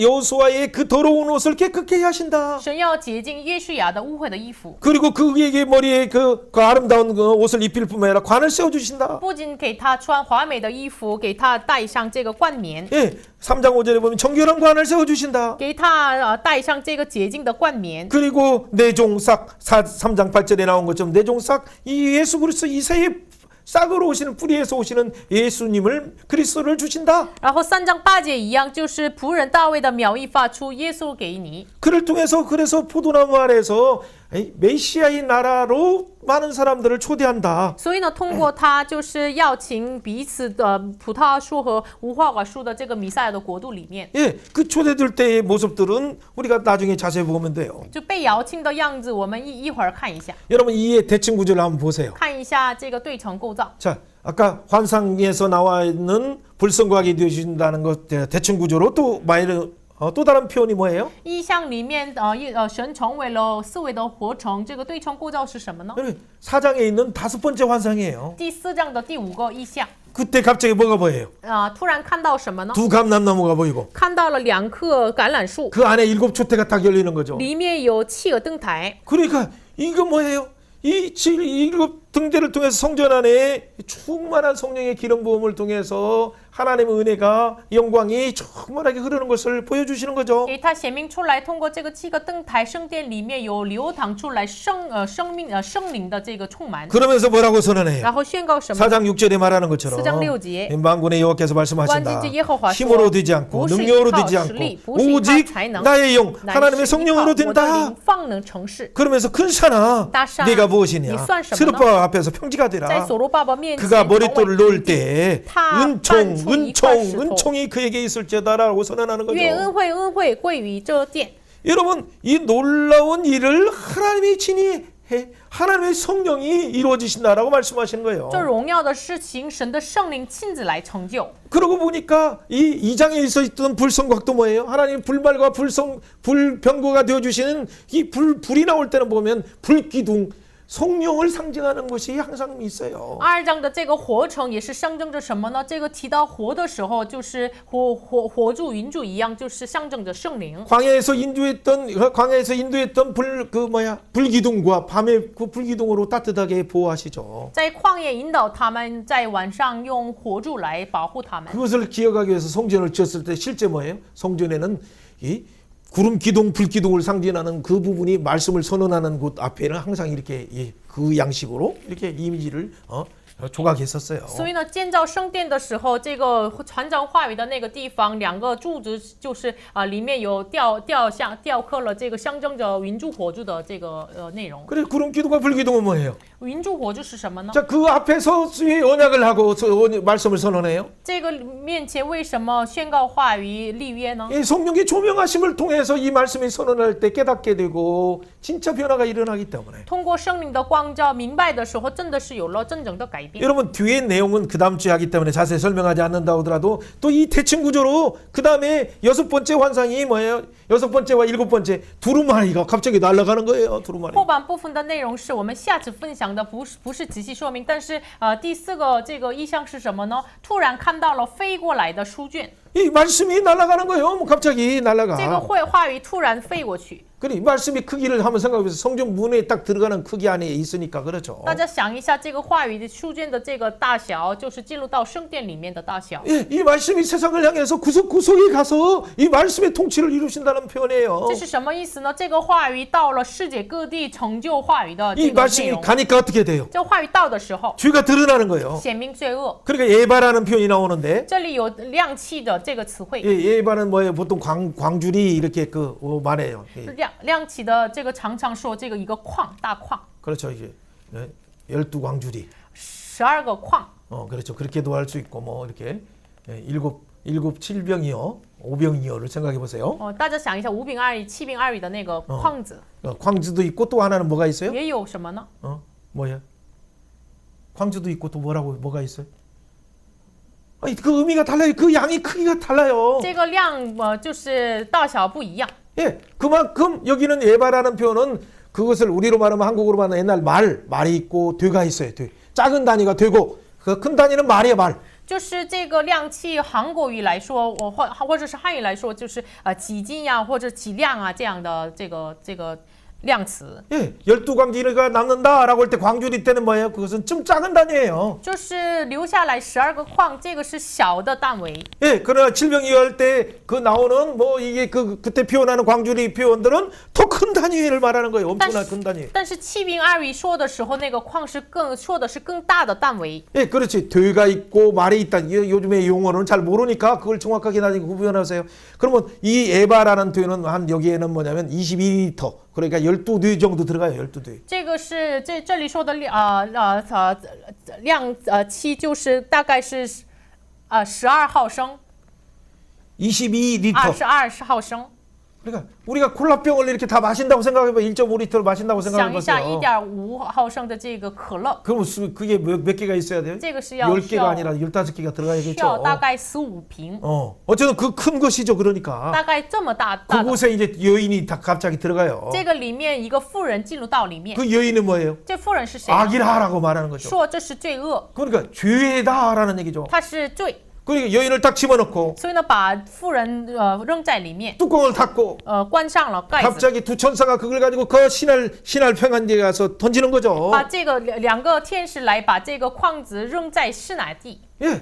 여호수아의 그 더러운 옷을 깨끗게 하신다. 神要洁净约书亚的污秽的衣服， 그리고 그에게 머리에 그 아름다운 그 옷을 입힐 뿐만 아니라 관을 세워 주신다. 不仅给他穿华美的衣服，给他戴上这个冠冕， 예, 3장 5절에 보면 정결한 관을 세워 주신다. 给他戴上这个洁净的冠冕。 그리고 내종싹 3장 8절에 나온 것처럼 내종싹 이 예수 그리스도 이새의 싹으로 오시는 뿌리에서 오시는 예수님을 그리스도를 주신다. 然后3章8节一样，就是仆人大卫的苗裔发出耶稣给你。 그를 통해서 그래서 포도나무 아래서 메시아의 나라로 많은 사람들을 초대한다. 所以呢，通过他就是邀请彼此的葡萄树和无花果树的这个弥赛亚的国度里面， 예, 그 초대될 때의 모습들은 우리가 나중에 자세히 보면 돼요. 就被邀请的样子，我们一会儿看一下， 여러분 이의 대칭 구조를 한번 보세요. 看一下这个对称构造。 자, 아까 환상에서 나와 있는 불성곽이 되어진다는 것 대칭 구조로 또 다른 표현이 뭐예요? 意象里面，神成为了四维的活城，这个对称构造是什么呢？ 여러분, 4장에 있는 5번째 환상이에요. 第4章的第5个意象， 그때 갑자기 뭐가 보여요? 突然看到什么呢？ 두 감람나무가 보이고 看到了2棵橄榄树， 그 안에 7초대가 딱 열리는 거죠. 里面有7个灯台。 그러니까 이거 뭐예요? 이 7 등대를 통해서 성전 안에 충만한 성령의 기름 부음을 통해서 하나님의 은혜가 영광이 충만하게 흐르는 것을 보여주시는 거죠. 给它显明出来，通过这个7个灯台，圣殿里面有流淌出来圣灵的这个充满， 그러면서 뭐라고 선언해요? 然后宣告什么？ 4장 6절에 말하는 것처럼 4장 6절 만군의 여호와께서 말씀하신다. 완전히 여호와 힘으로 되지 않고 不是 능력으로 依靠 되지 实力， 않고 不是依靠 오직 才能， 나의 영 乃 하나님의 是依靠 성령으로 我的 된다. 灵方能成事。 그러면서 큰 산아大山 네가 무엇이냐? 你算什么呢？ 스룹바 앞에서 평지가 在 되라. 所罗巴伯面前 그가 成为 머릿돌을 놓을 때 他 은총 搬出一块石头， 은총이 그에게 있을지어다라고 선언하는 愿 거죠. 恩惠归于这殿。 여러분 이 놀라운 일을 하나님이 친히 하나님의 성령이 이루어지신다라고 말씀하시는 거예요. 这荣耀的事情，神的圣灵亲自来成就。 그러고 보니까 이 2장에 있었던 불성곽도 뭐예요? 하나님 불말과 불병거가 되어주시는 이 불이 나올 때는 보면 불기둥 성령을 상징하는 것이 항상 있어요. 2章的这个活城也是象征着什么呢？这个提到活的时候，就是火柱、云柱一样，就是象征着圣灵。 광야에서 인도했던 불기둥과 밤에 그 불기둥으로 따뜻하게 보호하시죠. 在旷野引导他们，在晚上用火柱来保护他们。 그것을 기억하기 위해서 성전을 지었을 때 실제 뭐예요? 성전에는 이 구름 기둥, 불 기둥을 상징하는 그 부분이 말씀을 선언하는 곳 앞에는 항상 이렇게 그 양식으로 이렇게 이미지를 조각했었어요. 所以呢，建造圣殿的时候，这个传讲话语的那个地方，2个柱子就是里面有雕刻了这个象征着云柱火柱的这个内容。 그래 구름 기둥과 불 기둥은 뭐예요? 云柱火柱是什么呢？ 자, 그 앞에서 언약을 하고 말씀을 선언해요. 这个面前为什么宣告话语立约呢？ 이 성령의 조명하심을 통해서 이 말씀이 선언할 때 깨닫게 되고 진짜 변화가 일어나기 때문에. 通过圣灵的光照，明白的时候，真的是有了真正的改变。 여러분 뒤에 내용은 그 다음 주에 하기 때문에 자세히 설명하지 않는다 하더라도 또 이 대칭 구조로 그 다음에 여섯 번째 환상이 뭐예요? 여섯 번째와 일곱 번째 두루마리가 갑자기 날아가는 거예요. 두루마리. 后半部分的内容是我们下次分享的，不是仔细说明，但是第四个这个意象是什么呢？突然看到了飞过来的书卷， 이 말씀이 날아가는 거예요. 뭐 갑자기 这个 날아가. 话语突然飞过去。 그래 말씀이 크기를 한번 생각해보세요. 성경 문에 딱 들어가는 크기 안에 있으니까 그렇죠. 大家想一下，这个话语的书卷的这个大小，就是进入到圣殿里面的大小。 예, 이 말씀이 세상을 향해서 구석구석에 가서 이 말씀의 통치를 이루신다는 표현이에요. 这是什么意思呢？这个话语到了世界各地，成就话语的这 이 个内 말씀이 容。 가니까 어떻게 돼요? 这话语到的时候， 죄가 드러나는 거예요. 显明罪恶。 그러니까 예바라는 표현이 나오는데 这里有亮气的这个词汇， 예, 예바는 뭐예요? 보통 광줄이 이렇게 말해요. 예. 亮起的这个常常说这个一个矿大矿， 그렇죠. 이게 12광줄이. 12个矿。 그렇죠. 그렇게도 할 수 있고 뭐 이렇게 일곱 칠병이요. 오병이요를 생각해 보세요. 大家想一下五饼二鱼、七饼二鱼的那个框子， 광주도 있고 또 하나는 뭐가 있어요? 也有什么呢？ 뭐야? 광주도 있고 또 뭐가 있어요? 아니, 그 의미가 달라요. 그 양이 크기가 달라요. 这个量就是大小不一样。 예, 그만큼 여기는 예바라는 표현은 그것을 우리로 말하면 한국어로 말하면 옛날 말이 있고 되가 있어요. 되. 작은 단위가 되고 그 큰 단위는 말이에요. 말. 就是这个量器，韩国语来说，或者是汉语来说，就是几斤呀，或者几两啊这样的这个量词。 예, 12광주리가 남는다라고 할 때 광주리 때는 뭐예요? 그것은 좀 작은 단위예요. 就是留下来12个矿，这个是小的单位。 예, 그러나 칠병이어 할 때 그 나오는 뭐 이게 그때 표현하는 광주리 표현들은 더 큰 단위를 말하는 거예요. 엄청난 큰 단위. 但是七饼二鱼说的时候，那个矿是说的是更大的单位。 예, 그렇지. 되가 있고 말이 있다. 요즘에 용어는 잘 모르니까 그걸 정확하게 나중에 구분하세요. 그러면 이 에바라는 표현은 한 여기에는 뭐냐면 22리터. 그러니까 12뇌 정도 들어가요. 12뇌. 这个是这里说的量期就是大概是12毫升， 22리터. 22毫升。 그러니까 우리가 콜라병을 이렇게 다 마신다고 생각해봐. 1.5리터를 마신다고 想一下 생각해보세요. 1.5毫升的这个可乐， 그럼 그게 몇 개가 있어야 돼요? 这个是要 10개가 아니라 15개가 需要 들어가야겠죠. 大概15瓶， 어쨌든 그 큰 것이죠. 그러니까 大概这么大的。 그곳에 이제 여인이 다 갑자기 들어가요. 这个里面一个妇人进入到里面， 그 여인은 뭐예요? 这妇人是谁呢？ 악이라라고 말하는 거죠. 说这是罪恶， 그러니까 죄다라는 얘기죠. 它是罪， 그러니까 여인을 딱 집어넣고 所以呢，把妇人扔在里面， 뚜껑을 닫고 关上了盖子， 갑자기 두 천사가 그걸 가지고 그 신할 평안지에 가서 던지는 거죠. 把这个两个天使来把这个筐子扔在示拿地， 예,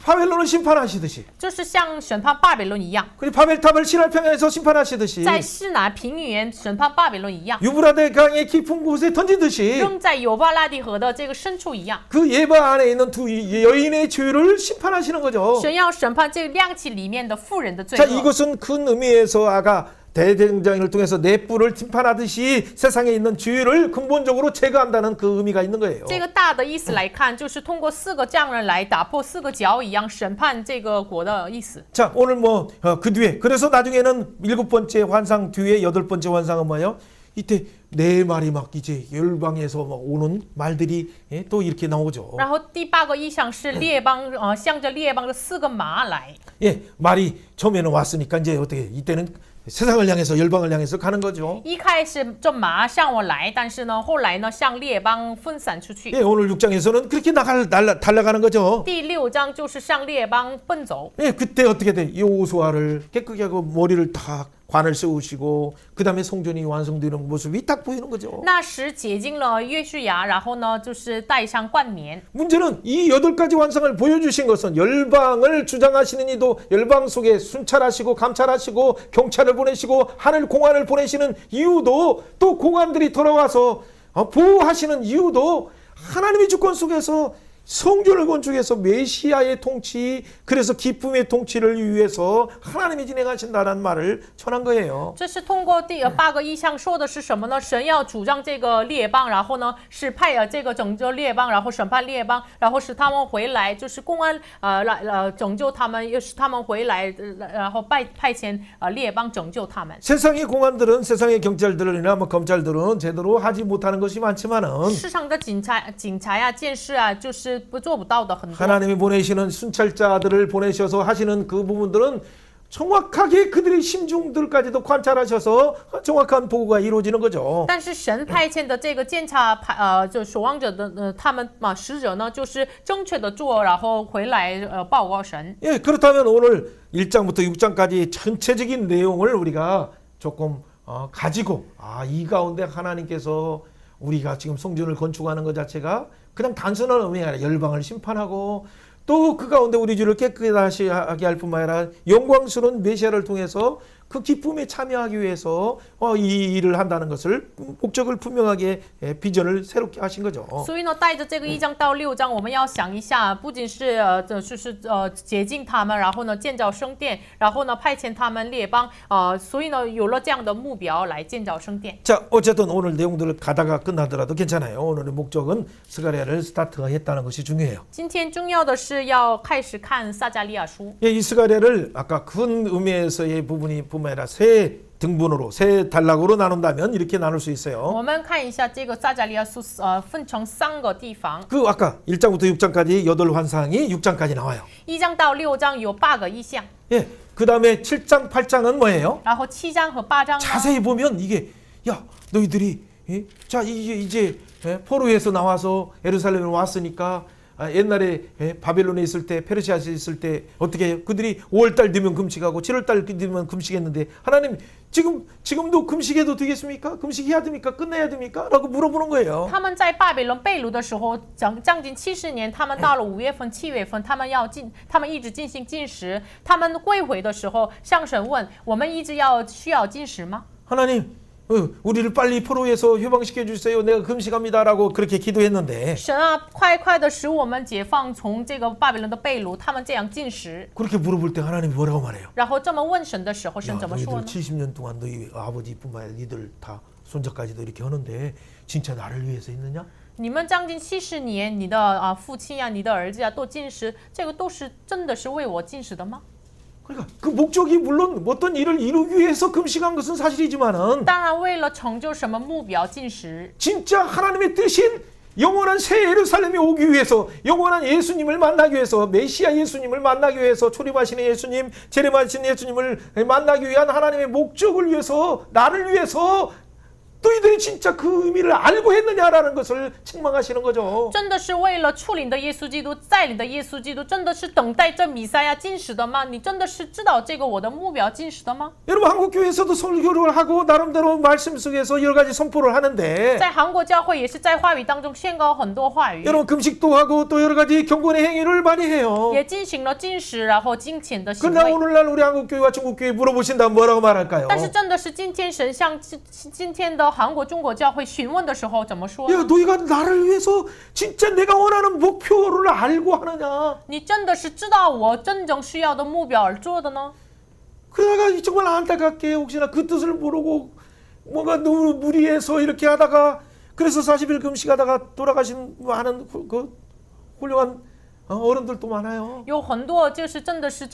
바벨론을 심판하시듯이. 就是像审判巴比伦一样， 그리고 바벨탑을 신할 평안에서 심판하시듯이. 在示拿平原审判巴比伦一样， 유브라데 강의 깊은 곳에 던지듯이 扔在有巴拉底河的这个深处一样。 그 예바 안에 있는 두 여인의 죄를 심판하시는 거죠. 神要审判这个亮器里面的妇人的罪 자, 恶。 이것은 큰 의미에서 아까 대제사장을 통해서 내 뿔을 심판하듯이 세상에 있는 죄를 근본적으로 제거한다는 그 의미가 있는 거예요. 这个大的意思来看，就是通过4个匠人来打破4个角一样审判这个国的意思。 자, 오늘 뭐 그 뒤에 그래서 나중에는 7번째 환상 뒤에 8번째 환상은 뭐예요? 이때 네 마리 막 이제 열방에서 막 오는 말들이 또 이렇게 나오죠. 然后第8个意象是列邦，向着列邦的4个马来。 예, 말이 처음에는 왔으니까 이제 어떻게 이때는 세상을 향해서 열방을 향해서 가는 거죠. 一开始这马向我来，但是呢，后来呢，向列邦分散出去。 예, 오늘 6장에서는 그렇게 달려가는 거죠. 第6章就是向列邦奔走。 예, 그때 어떻게 돼? 여호수아를 깨끗게 하고 머리를 다 관을 세우시고 그 다음에 성전이 완성되는 모습이 딱 보이는 거죠. 那时解禁了约书亚，然后呢，就是戴上冠冕。 문제는 이 8가지 환상을 보여주신 것은 열방을 주장하시는 이도 열방 속에 순찰하시고 감찰하시고 경찰을 보내시고 하늘 공안을 보내시는 이유도 또 공안들이 돌아와서 보호하시는 이유도 하나님의 주권 속에서 성전을 건축해서 메시아의 통치, 그래서 기쁨의 통치를 위해서 하나님이 진행하신다는 말을 전한 거예요. 这是通过第8个意象说的是什么呢？神要主张这个列邦，然后呢是派这个拯救列邦，然后审判列邦，然后使他们回来，就是公安来拯救他们，又使他们回来，然后派遣列邦拯救他们。 세상의 공안들은 세상의 경찰들이나 뭐 검찰들은 제대로 하지 못하는 것이 많지만은 世上的警察呀、监视啊，就是做不到的很多。 하나님이 보내시는 순찰자들을 보내셔서 하시는 그 부분들은 정확하게 그들의 심중들까지도 관찰하셔서 정확한 보고가 이루어지는 거죠. 但是神派遣的这个监察就守望者的他们使者呢，就是正确的做，然后回来报告神。 예, 그렇다면 오늘 1장부터 6장까지 전체적인 내용을 우리가 조금 가지고 이 가운데 하나님께서 우리가 지금 성전을 건축하는 것 자체가 그냥 단순한 의미가 아니라 열방을 심판하고 또 그 가운데 우리 주를 깨끗하게 할 뿐만 아니라 영광스러운 메시아를 통해서 그 기쁨에 참여하기 위해서 이 일을 한다는 것을 목적을 분명하게 비전을 새롭게 하신 거죠. 所以呢，带着这个1章到6章，我们要想一下，不仅是就是洁净他们，然后呢建造圣殿，然后呢派遣他们列邦，所以呢有了这样的目标来建造圣殿。 자, 어쨌든 오늘 내용들을 가다가 끝나더라도 괜찮아요. 오늘의 목적은 스가랴를 스타트했다는 것이 중요해요. 今天重要的是要开始看撒迦利亚书。 이 스가랴를 아까 큰 의미에서의 부분이 뿐만 아니라 세 등분으로 세 단락으로 나눈다면 이렇게 나눌 수 있어요. 我们看一下这个撒迦利亚书，分成3个地方。 그 아까 1장부터 6장까지 8환상이 6장까지 나와요. 1章到6章有8个意象， 예. 그다음에 7장, 8장은 뭐예요? 然后7章和8章呢， 자세히 보면 이게 야, 너희들이 자, 이제 포로에서 나와서 예루살렘에 왔으니까 옛날에 바벨론에 있을 때 페르시아에 있을 때 어떻게 해요? 그들이 5월달 되면 금식하고 7월달 되면 금식했는데 하나님 지금도 금식해도 되겠습니까? 금식해야 됩니까? 끝내야 됩니까? 라고 물어보는 거예요. 他们在巴比伦被掳的时候，将近70年，他们到了5月份、7月份，他们一直进行禁食。他们归回的时候，向神问：我们一直需要禁食吗？ 하나님, 우리를 빨리 포로에서 해방시켜 주세요. 내가 금식합니다라고 그렇게 기도했는데 神啊，快的使我们解放从这个巴比伦的被掳。他们这样禁食， 그렇게 물어볼 때 하나님이 뭐라고 말해요? 然后这么问神的时候， 야, 神怎么说 너희들 呢？ 70년 동안 너희 아버지뿐만 아니라 니들 다 손자까지도 이렇게 하는데 진짜 나를 위해서 했느냐? 你们将近70年，你的父亲呀、你的儿子呀都禁食，这个都是真的是为我禁食的吗？ 그러니까 그 목적이 물론 어떤 일을 이루기 위해서 금식한 것은 사실이지만은 当然，为了成就什么目标禁食， 진짜 하나님의 뜻인 영원한 새 예루살렘이 오기 위해서 영원한 예수님을 만나기 위해서 메시아 예수님을 만나기 위해서 초림하시는 예수님, 재림하시는 예수님을 만나기 위한 하나님의 목적을 위해서 나를 위해서 너희들이 진짜 그 의미를 알고 했느냐라는 것을 책망하시는 거죠. 真的是为了处理的耶稣基督，在你的耶稣基督，真的是等待着弥赛亚进食的吗？你真的是知道这个我的目标进食的吗？ 여러분 한국 교회에서도 설교를 하고 나름대로 말씀 속에서 여러 가지 선포를 하는데 在韩国教会也是在话语当中宣告很多话语， 여러분 금식도 하고 또 여러 가지 경건의 행위를 많이 해요. 也进行了禁食，然后金钱的行 그러나 为。 오늘날 우리 한국 교회와 중국 교회 물어보신다면 뭐라고 말할까요? 但是真的是今天神向今天的韩国、中国教会询问的时候怎么说 야, 呢？ 너희가 나를 위해서 진짜 내가 원하는 목표를 알고 하느냐? 你真的是知道我真正需要的目标而做的呢？ 그러다가 정말 안타깝게 혹시나 그 뜻을 모르고 뭔가 너무 무리해서 이렇게 하다가 그래서 40일 금식하다가 돌아가신 많은 그 훌륭한 어른들도 많아요. 有很多就是真的是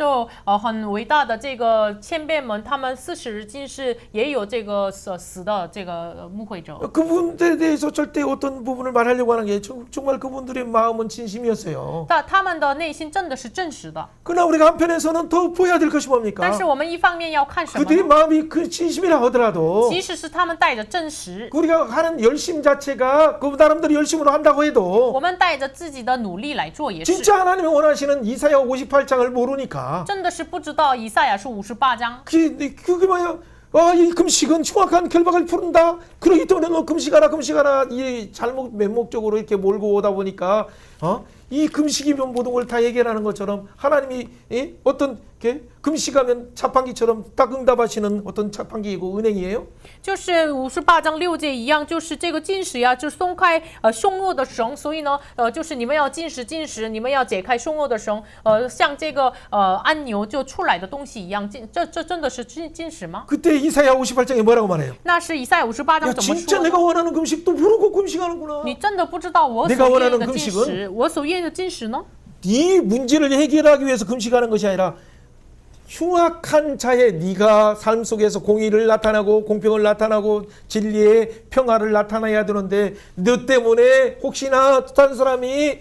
很伟大的这个前辈们，他们40日禁食，也有这个死的这个牧会者。 그분들에 대해서 절대 어떤 부분을 말하려고 하는 게 정말 그분들의 마음은 진심이었어요. 但他们的内心真的是真实的。 그러나 우리가 한편에서는 더 보여야 될 것이 但 뭡니까? 是我们一方面要看什么 그들의 呢？ 마음이 그 진심이라 하더라도 即使是他们带着真实， 우리가 하는 열심 자체가 그 나름대로 열심으로 한다고 해도 我们带着自己的努力来做也是。 진짜 하나님이 원하시는 이사야 58장을 모르니까 真的是不知道以赛亚书58章。 그게 뭐야? 이 금식은 정확한 결박을 부른다. 그러기 때문에 너 금식하라 이 잘못 맹목적으로 이렇게 몰고 오다 보니까 이 금식이면 모든 걸 다 해결하는 것처럼 하나님이 어떤 게 금식하면 자판기처럼 딱 응답하시는 어떤 자판기이고 은행이에요? 就是58章6节一样，就是这个禁食呀，就松开凶恶的绳，所以呢，就是你们要禁食，你们要解开凶恶的绳，像这个按钮就出来的东西一样，这真的是禁食吗？ 그때 이사야 58장에 뭐라고 말해요? 那是以赛58章 야 怎么 진짜 说呢？ 내가 원하는 금식도 모르고 금식하는구나. 你真的不知道我 내가 所 원하는 愿意的禁 금식은 食，我所愿意的禁食呢？ 이 문제를 해결하기 위해서 금식하는 것이 아니라 흉악한 자의 네가 삶 속에서 공의를 나타나고 공평을 나타나고 진리의 평화를 나타내야 되는데 너 때문에 혹시나 다른 사람이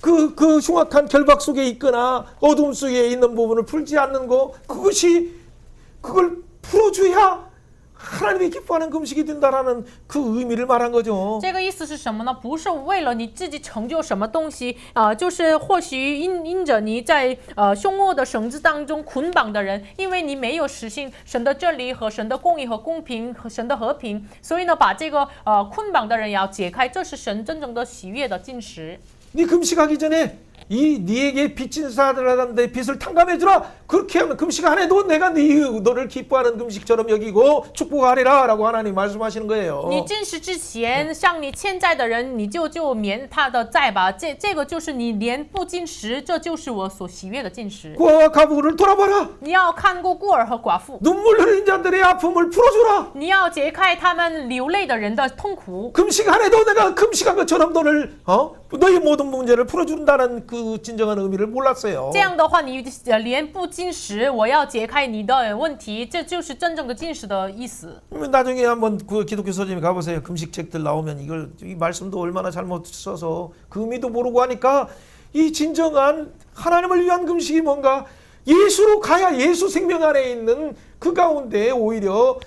그 흉악한 결박 속에 있거나 어둠 속에 있는 부분을 풀지 않는 거 그걸 풀어줘야 하나님이 기뻐하는 금식이 된다라는 그 의미를 말한 거죠. 这个意思是什么呢？不是为了你自己成就什么东西就是或许因着你在凶恶的绳子当中捆绑的人，因为你没有实行神的真理和神的公义和公平和神的和平，所以呢，把这个捆绑的人也要解开，这是神真正的喜悦的禁食。 네 금식하기 전에 이 네게 빚진 사람들의 빚을 탕감해 주라. 그렇게 하면 금식 안 해도 내가 너를 기뻐하는 금식처럼 여기고 축복하리라라고 하나님 말씀하시는 거예요. 你禁食之前，向你欠债的人，你就免他的债吧。这个就是你连不禁食，这就是我所喜悦的禁食。 고아와 가부를 돌아봐라. 你要看过孤儿和寡妇， 눈물 흘린 자들의 아픔을 풀어주라. 你要解开他们流泪的人的痛苦。 금식 안 해도 내가 금식한 것처럼 너를 너의 모든 문제를 풀어준다는 그 진정한 의미를 몰랐어요. 这样的话，你连不禁食，我要解开你的问题，这就是真正的禁食的意思。 나중에 한번 그 기독교 서점에 가보세요. 금식책들 나오면 이 말씀도 얼마나 잘못 써서 그 의미도 모르고 하니까 이 진정한 하나님을 위한 금식이 뭔가 예수로 가야 예수 생명 안에 있는 그 가운데 오히려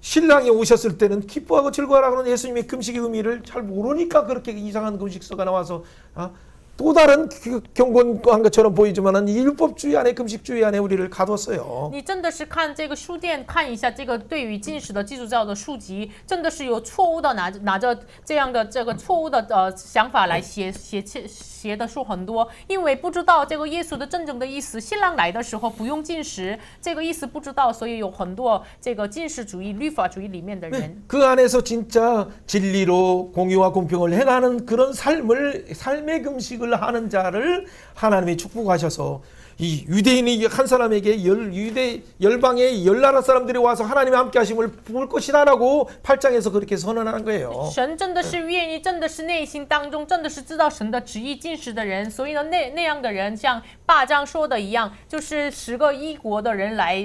신랑이 오셨을 때는 기뻐하고 즐거워하라고 하는 예수님의 금식의 의미를 잘 모르니까 그렇게 이상한 금식서가 나와서 또 다른 경건한 것처럼 보이지만은 율법주의 안에 금식주의 안에 우리를 가뒀어요. 你真的是看这个书店看一下这个对于禁食的基督教的书籍，真的是有错误的拿着这样的这个错误的想法来写的书很多，因为不知道这个耶稣的真正的意思。新郎来的时候不用禁食，这个意思不知道，所以有很多这个禁食主义、律法主义里面的人。 그 안에서 진짜 진리로 공의와 공평을 행하는 그런 삶의 금식을 하는 자를 하나님이 축복하셔서 이 유대인이 한 사람에게 열방의 열나라 사람들이 와서 하나님의 함께 하심을 볼 것이다라고 8장에서 그렇게 선언하는 거예요. 神真的是愿意，真的是内心当中真的是知道神的旨意禁食的人，所以呢，那样的人像8章说的一样，就是10个异国的人来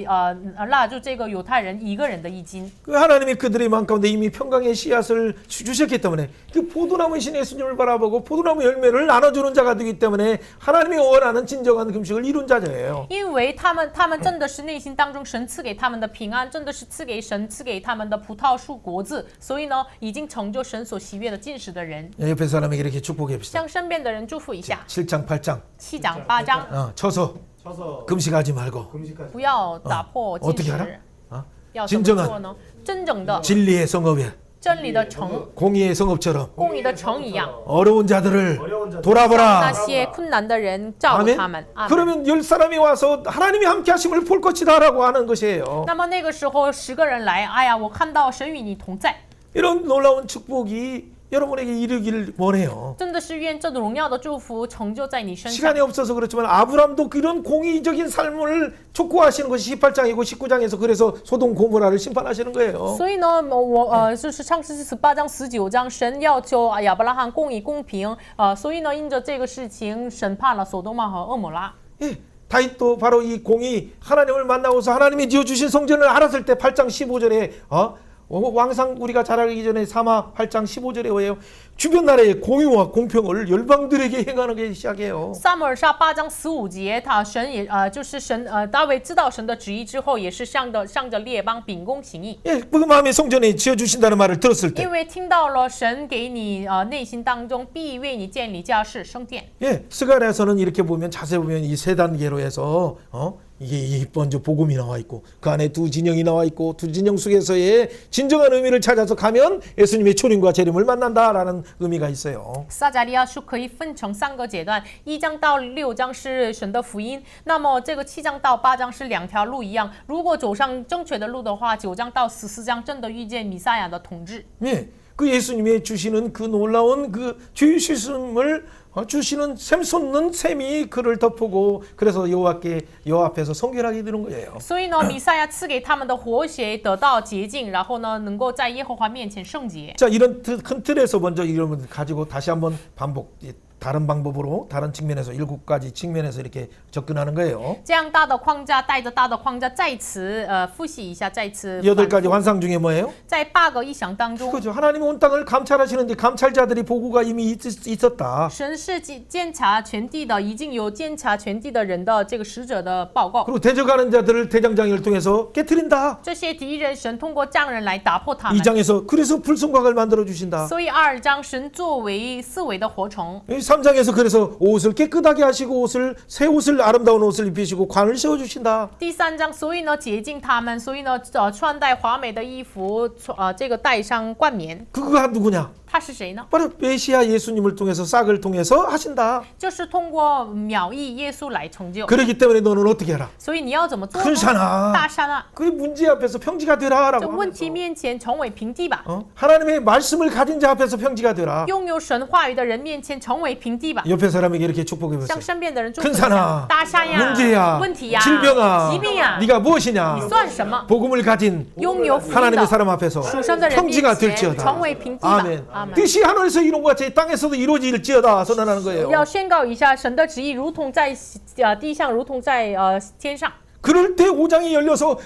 拉住这个犹太人一个人的衣襟。 하나님이 그들의 마음 가운데 이미 평강의 씨앗을 주셨기 때문에 그 포도나무이신 예수님을 바라보고 포도나무 열매를 나눠주는 자가 되기 때문에 하나님이 원하는 진정한 금식을 이룬 자예요. 因为他们真的是内心当中神赐给他们的平安，真的是赐给他们的葡萄树果子，所以呢，已经成就神所喜悦的禁食的人。 옆에 사람에게 이렇게 축복해 봅시다. 向身边的人祝福一下。 7장 8장 7章8章， 쳐서 금식하지 말고 不要打破禁 어떻게 食 알아? 。要怎么做呢？真正的 진리의 성업에 真理的城， 공의의 성업처럼 公义的城一样。 어려운 자들을 那 돌아보라. 些困难的人照顾 아멘. 他们。阿门 그러면 10사람이 와서 하나님이 함께 하심을 볼 것이다라고 하는 것이에요. 那么那个时候10个人来，哎呀，我看到神与你同在， 이런 놀라운 축복이 여러분에게 이르기를 원해요. 真的是愿这荣耀的祝福成就在你身上。 시간이 없어서 그렇지만 아브람도 그런 공의적인 삶을 촉구하시는 것이 18장이고 19장에서 그래서 소돔 고모라를 심판하시는 거예요. 所以呢，就是创世纪18章19章，神要求亚伯拉罕公义公平，所以呢，因着这个事情审判了索多玛和蛾摩拉。 예, 다윗도 바로 이 공의 하나님을 만나고서 하나님이 지어주신 성전을 알았을 때 8장 15절에 왕상 우리가 잘 알기 전에 사마 8장 15절에 왜요? 주변 나라의 공의와 공평을 열방들에게 행하기 시작해요. 撒母耳记8章15节，神也就是大卫知道神的旨意之后，也是向着列邦秉公行义。 예, 그 마음의 성전에 지어주신다는 말을 들었을 때 因为听到了神给你内心当中必为你建立家室圣殿。 예, 스가랴서는 이렇게 보면 자세히 보면 이 세 단계로 해서 이게 먼저 복음이 나와 있고 그 안에 두 진영이 나와 있고 두 진영 속에서의 진정한 의미를 찾아서 가면 예수님의 초림과 재림을 만난다라는 의미가 있어요. 撒迦利亚书可以分成3个阶段，1章到6章是神的福音，那么这个7章到8章是2条路一样。如果走上正确的路的话，9章到14章真的遇见弥赛亚的统治。 예, 그 예수님의 주시는 그 놀라운 그 주의심을 주시는 샘 솟는 샘이 그를 덮고 그래서 여호와 앞에서 성결하게 되는 거예요. 所以呢，弥赛亚赐给他们的活血得到洁净，然后呢，能够在耶和华面前圣洁。 자, 이런 큰 틀에서 먼저 이런 가지고 다시 한번 반복 다른 방법으로 다른 측면에서 7가지 측면에서 이렇게 접근하는 거예요. 这样大的框架带着大的框架，再次复习一下，再次 8가지 환상 중에 뭐예요? 在8个异象当中， 그죠. 하나님이 온 땅을 감찰하시는데 감찰자들이 보고가 이미 있었다. 神是监察全地的，已经有监察全地的人的这个使者的报告。 그리고 대적하는 자들을 대장장이를 통해서 깨트린다. 这些敌人，神通过匠人来打破他们。 2장에서 그래서 불순각을 만들어 주신다. 所以2章神作为4维的活虫。 3장에서 그래서 옷을 깨끗하게 하시고 새 옷을 아름다운 옷을 입히시고 관을 세워 주신다. 第3章，所以呢洁净他们，所以呢穿戴华美的衣服，这个戴上冠冕。 그가 누구냐? 他是谁呢？ 바로 메시아 예수님을 통해서 싹을 통해서 하신다. 就是通过秒译耶稣来成就。 그렇기 때문에 너는 어떻게 해라? 所以你要怎么做呢？ 큰 산아. 大山啊， 그 문제 앞에서 평지가 这 되라라고 问题 하면서 面前成为平地吧。 하나님의 말씀을 가진 자 앞에서 평지가 되라. 拥有神话语的人面前成为平地吧。 옆에 사람에게 이렇게 축복해 보세요. 向身边的人祝福 큰 一下。 산아, 大山呀， 문제야, 问题呀， 질병아, 疾病呀， 네가 무엇이냐? 你算什么？ 복음을 가진 拥有福音 하나님의 的 사람 앞에서 属神的人面 평지가 前 될지어다. 成为平地吧。 아멘. 阿门。 뜻이 하늘에서 이룬 것 같이 땅에서도 이루어질지어다 선언하는 거예요. 要宣告一下，神的旨意如同在地上，如同在天上。 그럴 때 5장이 열려서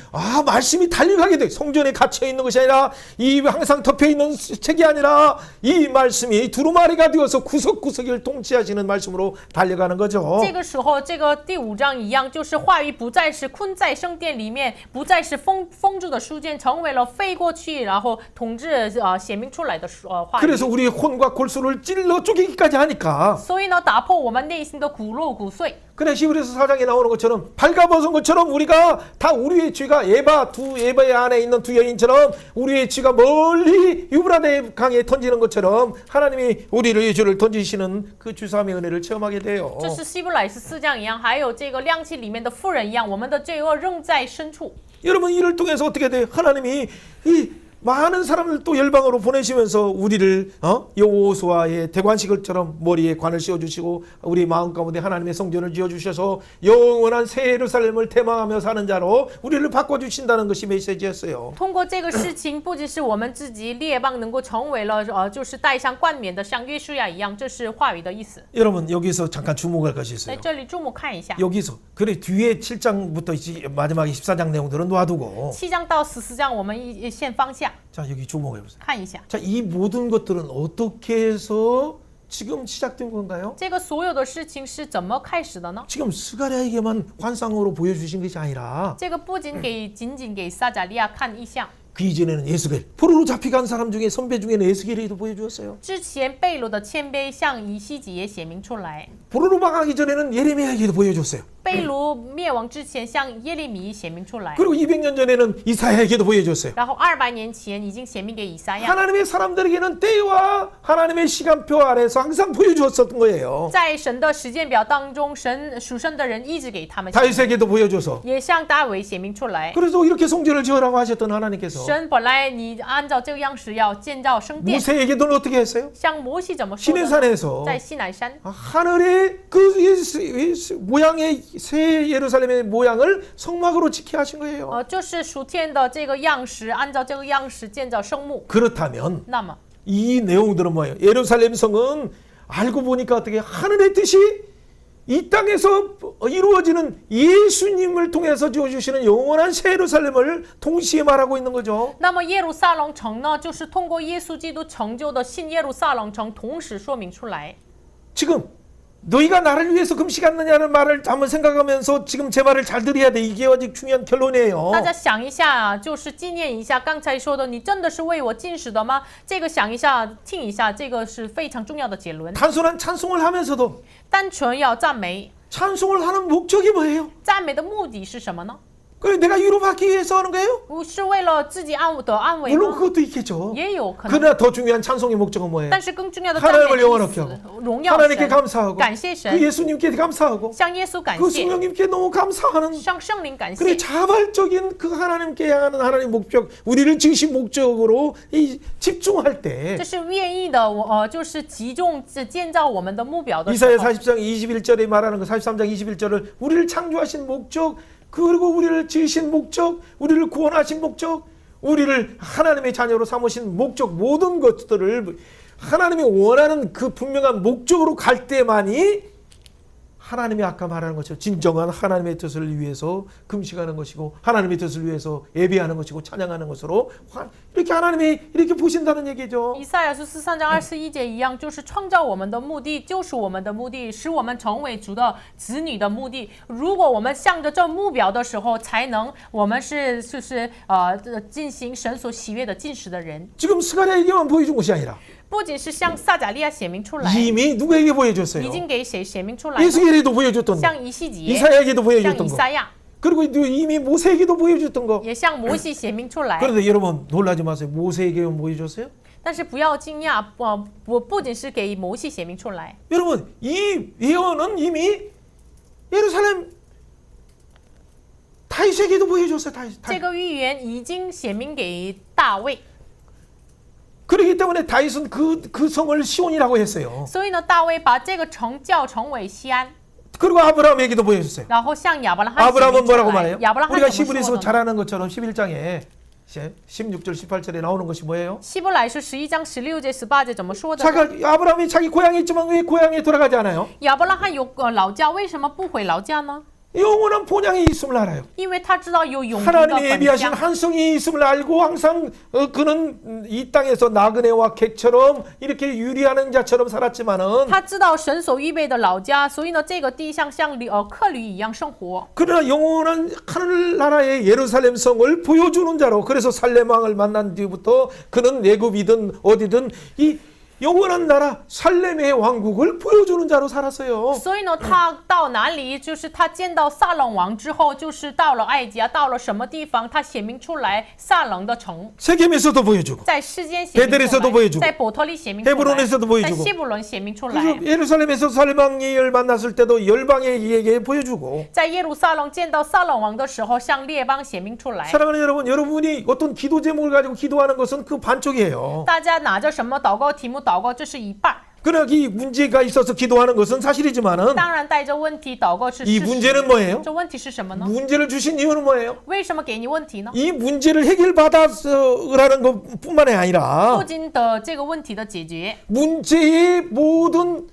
말씀이 달려가게 돼. 성전에 갇혀 있는 것이 아니라 이 항상 덮여 있는 책이 아니라 이 말씀이 두루마리가 되어서 구석구석을 통치하시는 말씀으로 달려가는 거죠. 这个时候，这个第5章一样，就是话语不再是困在圣殿里面，不再是封住的书卷，成为了飞过去，然后统治显明出来的话语。 그래서 우리의 혼과 골수를 찔러 쪼개기까지 하니까 所以呢，打破我们内心的骨肉骨髓。 그래 히브리서 4장에 나오는 것처럼 발가벗은 것처럼 우리가 다 우리의 죄가 에바의 안에 있는 두 여인처럼 우리의 죄가 멀리 유브라데 강에 던지는 것처럼 하나님이 우리의 죄를 던지시는 그 주사함의 은혜를 체험하게 돼요. 这是希伯来4章一样，还有这个亮器里面的妇人一样，我们的罪恶仍在深处。 여러분 이를 통해서 어떻게 돼요? 하나님이 이 많은 사람을 또 열방으로 보내시면서 우리를 여호수아의 대관식을처럼 머리에 관을 씌워주시고 우리 마음 가운데 하나님의 성전을 지어주셔서 영원한 새 예루살렘을 대망하며 사는 자로 우리를 바꿔주신다는 것이 메시지였어요. 通过这个事情，不仅是我们自己列邦能够成为了就是戴上冠冕的，像约书亚一样，这是话语的意思。 여러분 여기서 잠깐 주목할 것이 在 있어요. 这里注目看一下， 여기서 그래 뒤에 7장부터 마지막 14장 내용들은 놔두고 7章到14章，我们先放下 자 여기 주목해 보세요. 看一下。 자 이 모든 것들은 어떻게 해서 지금 시작된 건가요? 这个所有的事情是怎么开始的呢？ 지금 스가랴에게만 환상으로 보여주신 것이 아니라 这个不仅仅给撒迦利亚看异象， 그 이전에는 에스겔 포로로 잡혀간 사람 중에 선배 중에는 에스겔이도 보여주었어요. 之前被掳的谦卑向以西结也显明出来， 포로로 망하기 전에는 예레미야에게도 보여줬어요. 被掳灭亡之前向耶利米显明出来， 그리고 200년 전에는 이사야에게도 보여줬어요. 然后200年前已经显明给以赛亚。 하나님의 사람들에게는 때와 하나님의 시간표 안에서 항상 보여주었던 거예요. 在神的时间表当中，属神的人一直给他们， 다윗에게도 보여줘서 也向大卫显明出来。 그래서 이렇게 성전을 지으라고 하셨던 하나님께서 神本来你按照这个样式要建造圣殿， 모세에게도 어떻게 했어요? 像摩西怎么说的呢？ 시내산에서 在西乃山， 하늘의 그 모양의 새 예루살렘의 모양을 성막으로 지켜 하신 거예요. 就是属天的这个样式，按照这个样式建造圣幕。 그렇다면 那么 이 내용들은 뭐예요? 예루살렘 성은 알고 보니까 어떻게 하늘의 뜻이 이 땅에서 이루어지는 예수님을 통해서 지어주시는 영원한 새 예루살렘을 동시에 말하고 있는 거죠. 那么耶路撒冷城呢，就是通过耶稣基督成就的新耶路撒冷城，同时说明出来。 지금 너희가 나를 위해서 금식하느냐는 말을 한번 생각하면서 지금 제 말을 잘 들어야 돼. 이게 아주 중요한 결론이에요. 大家想一下，就是纪念一下刚才说的，你真的是为我进食的吗？这个想一下，听一下，这个是非常重要的结论。 단순한 찬송을 하면서도 单纯要赞美， 찬송을 하는 목적이 뭐예요? 赞美的目的是什么呢？ 그래 내가 위로받기 위해서 하는 거예요? 是为了自己得安慰 물론 吗？ 그것도 있겠죠. 也有可能， 그러나 더 중요한 찬송의 목적은 뭐예요? 但是更重要的赞 하나님을 美的 영원하게 意 하고 思，荣耀 하나님께 神， 감사하고 感谢 그 神， 예수님께 감사하고 向耶稣感 그 谢， 성령님께 너무 감사하는 向圣灵感 그래 谢。 자발적인 그 하나님께 향하는 하나님 목적 우리를 중심 목적으로 집중할 때 这是愿意的，就是集中建造我们的目标的时 이사야 候。 40장 21절에 말하는 거 43장 21절을 우리를 창조하신 목적 그리고 우리를 지으신 목적 우리를 구원하신 목적 우리를 하나님의 자녀로 삼으신 목적 모든 것들을 하나님이 원하는 그 분명한 목적으로 갈 때만이 하나님이 아까 말하는 것처럼 진정한 하나님의 뜻을 위해서 금식하는 것이고 하나님의 뜻을 위해서 예배하는 것이고 찬양하는 것으로 이렇게 하나님이 이렇게 보신다는 얘기죠. 以赛亚书43章21节一样，就是创造我们的目的，就是我们的目的，使我们成为主的子女的目的。如果我们向着这目标的时候，才能我们就是进行神所喜悦的进食的人。 지금 스가랴에게만 보여준 것이 아니라 不仅是向撒迦利亚显明出来， 이미 누구에게 보여줬어요? 已经给谁显明出来了？ 예수에게도 보여줬던 거 像以西结， 이사야에게도 像 보여줬던 以 거 赛亚， 그리고 이미 모세에게도 보여줬던 거 也向摩西显明出来。 그런데 여러분 놀라지 마세요. 모세에게만 보여줬어요? 但是不要惊讶，不仅是给摩西显明出来， 여러분 이 예언은 이미 예루살렘 다윗에게도 보여줬어요. 这个预言已经显明给大卫。 그렇기 때문에 다윗은 그 성을 시온이라고 했어요. 所以呢，大卫把这个城叫成为西安， 그리고 아브라함에게도 보여줬어요. 然后向亚伯拉罕显 아브라함은 明出 뭐라고 来。 말해요? 亚伯拉罕 우리가 怎么 히브리서 说的 잘 呢？ 아는 것처럼 11장에 16절 18절에 나오는 것이 뭐예요? 希伯来书11章16节18节怎么说的？ 아브라함이 자기 고향에 있지만 왜 고향에 돌아가지 않아요? 亚伯拉罕有个老家，为什么不回老家呢？ 영원한 본향이 있음을 알아요. 因为他知道有永恒的 하나님이 本 예비하신 乡。 한 성이 있음을 알고 항상 그는 이 땅에서 나그네와 객처럼 이렇게 유리하는 자처럼 살았지만은 他知道神所预备的老家，所以呢，这个地上像客旅一样生活。 그러나 영원한 하늘나라의 예루살렘 성을 보여주는 자로 그래서 살렘왕을 만난 뒤부터 그는 애굽이든 어디든 이 영원한 나라 살렘의 왕국을 보여주는 자로 살았어요. 所以呢，他到哪里，就是他见到撒冷王之后，就是到了埃及啊，到了什么地方，他显明出来撒冷的城， 세겜에서도 보여주고 在世间显明出 베델에서도 来， 보여주고 在伯特利显明出来， 헤브론에서도 在 보여주고 希伯伦显明出来， 그래서 예루살렘에서 살렘왕을 만났을 때도 열방에게 보여주고 在耶路撒冷见到撒冷王的时候，向列邦显明出来。 사랑하는 여러분, 여러분이 어떤 기도 제목을 가지고 기도하는 것은 그 반쪽이에요. 大家拿着什么祷告题目祷告，这是一半。 그러나 이 문제가 있어서 기도하는 것은 사실이지만은 当然带着问题祷告是 이 事实。 문제는 뭐예요? 这问题是什么呢？ 문제를 주신 이유는 뭐예요? 为什么给你问题呢？ 이 문제를 해결받아서라는 것뿐만이 아니라 不仅的这个问题的解决， 문제의 모든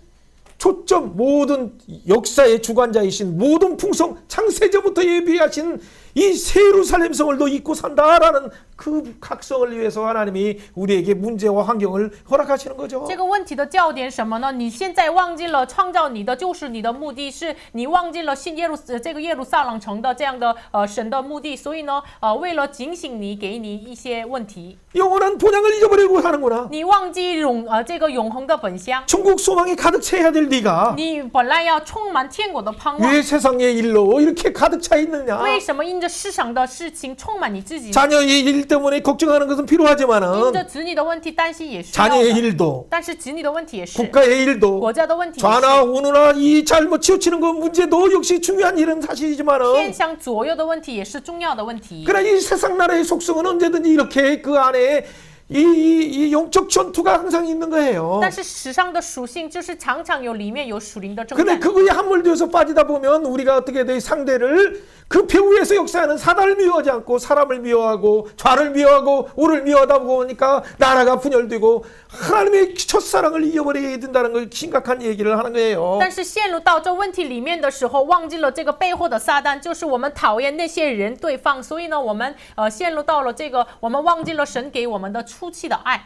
초점, 모든 역사의 주관자이신 모든 풍성, 창세전부터 예비하신 이 예루살렘 성을 너 잊고 산다라는 그 각성을 위해서 하나님이 우리에게 문제와 환경을 허락하시는 거죠. 这个问题的焦点什么呢？你现在忘记了创造你的就是你的目的，是你忘记了信这个耶路撒冷城的这样的神的目的，所以呢为了警醒你，给你一些问题， 영원한 본향을 잊어버리고 사는구나. 你忘记这个永恒的本乡， 천국 소망이 가득 차야 될 네가 你本来要充满天国的盼望， 왜 세상의 일로 이렇게 가득 차 있느냐? 为什么因着世上的事情充满你自己呢？ 자녀의 일 때문에 걱정하는 것은 因 필요하지만은 着子女的问题担心也需要 자녀의 的， 일도 但是子女的问题也是， 국가의 일도 国家的问题也 좌나 是， 우누나 이 잘못 치우치는 그 문제도 역시 중요한 일은 偏 사실이지만은 向左右的问题也是重要的问题。 그러나 이 세상 나라의 속성은 언제든지 이렇게 그 안에 이 영적 전투가 항상 있는 거예요. 但是时尚的属性就是常常有里面有属灵的征 근데 战， 그거에 함몰되어서 빠지다 보면 우리가 어떻게 돼 상대를 그 배후에서 역사하는 사단을 미워하지 않고 사람을 미워하고 좌를 미워하고 우를 미워하다 보니까 나라가 분열되고 하나님의 첫사랑을 잃어버리게 된다는 걸 심각한 얘기를 하는 거예요. 但是陷入到这问题里面的时候，忘记了这个背后的撒旦，就是我们讨厌那些人对方，所以呢，我们陷入到了这个，我们忘记了神给我们的初期的爱。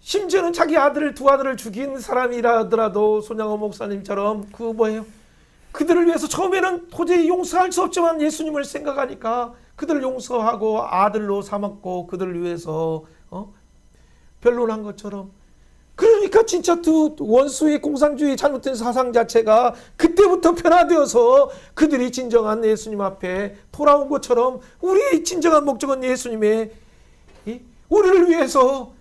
심지어는 자기 두 아들을 죽인 사람이라더라도 손양호 목사님처럼 그 뭐예요? 그들을 위해서 처음에는 도저히 용서할 수 없지만 예수님을 생각하니까 그들을 용서하고 아들로 삼았고 그들을 위해서 변론한 것처럼 그러니까 그러니까 진짜 두 원수의 공산주의 잘못된 사상 자체가 그때부터 변화되어서 그들이 진정한 예수님 앞에 돌아온 것처럼 우리의 진정한 목적은 예수님의 우리를 위해서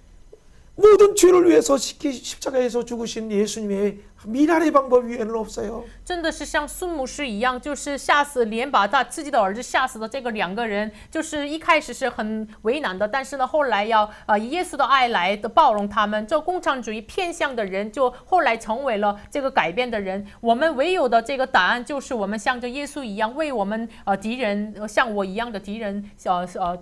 모든 죄를 위해서 십자가에서 죽으신 예수님의 미랄의 방법 위에는 없어요. 真的是像孙牧师一样，就是吓死连把他自己的儿子吓死的这个两个人，就是一开始是很为难的，但是呢，后来要以耶稣的爱来的包容他们。这共产主义偏向的人，就后来成为了这个改变的人。我们唯有的这个答案就是我们像着耶稣一样，为我们敌人像我一样的敌人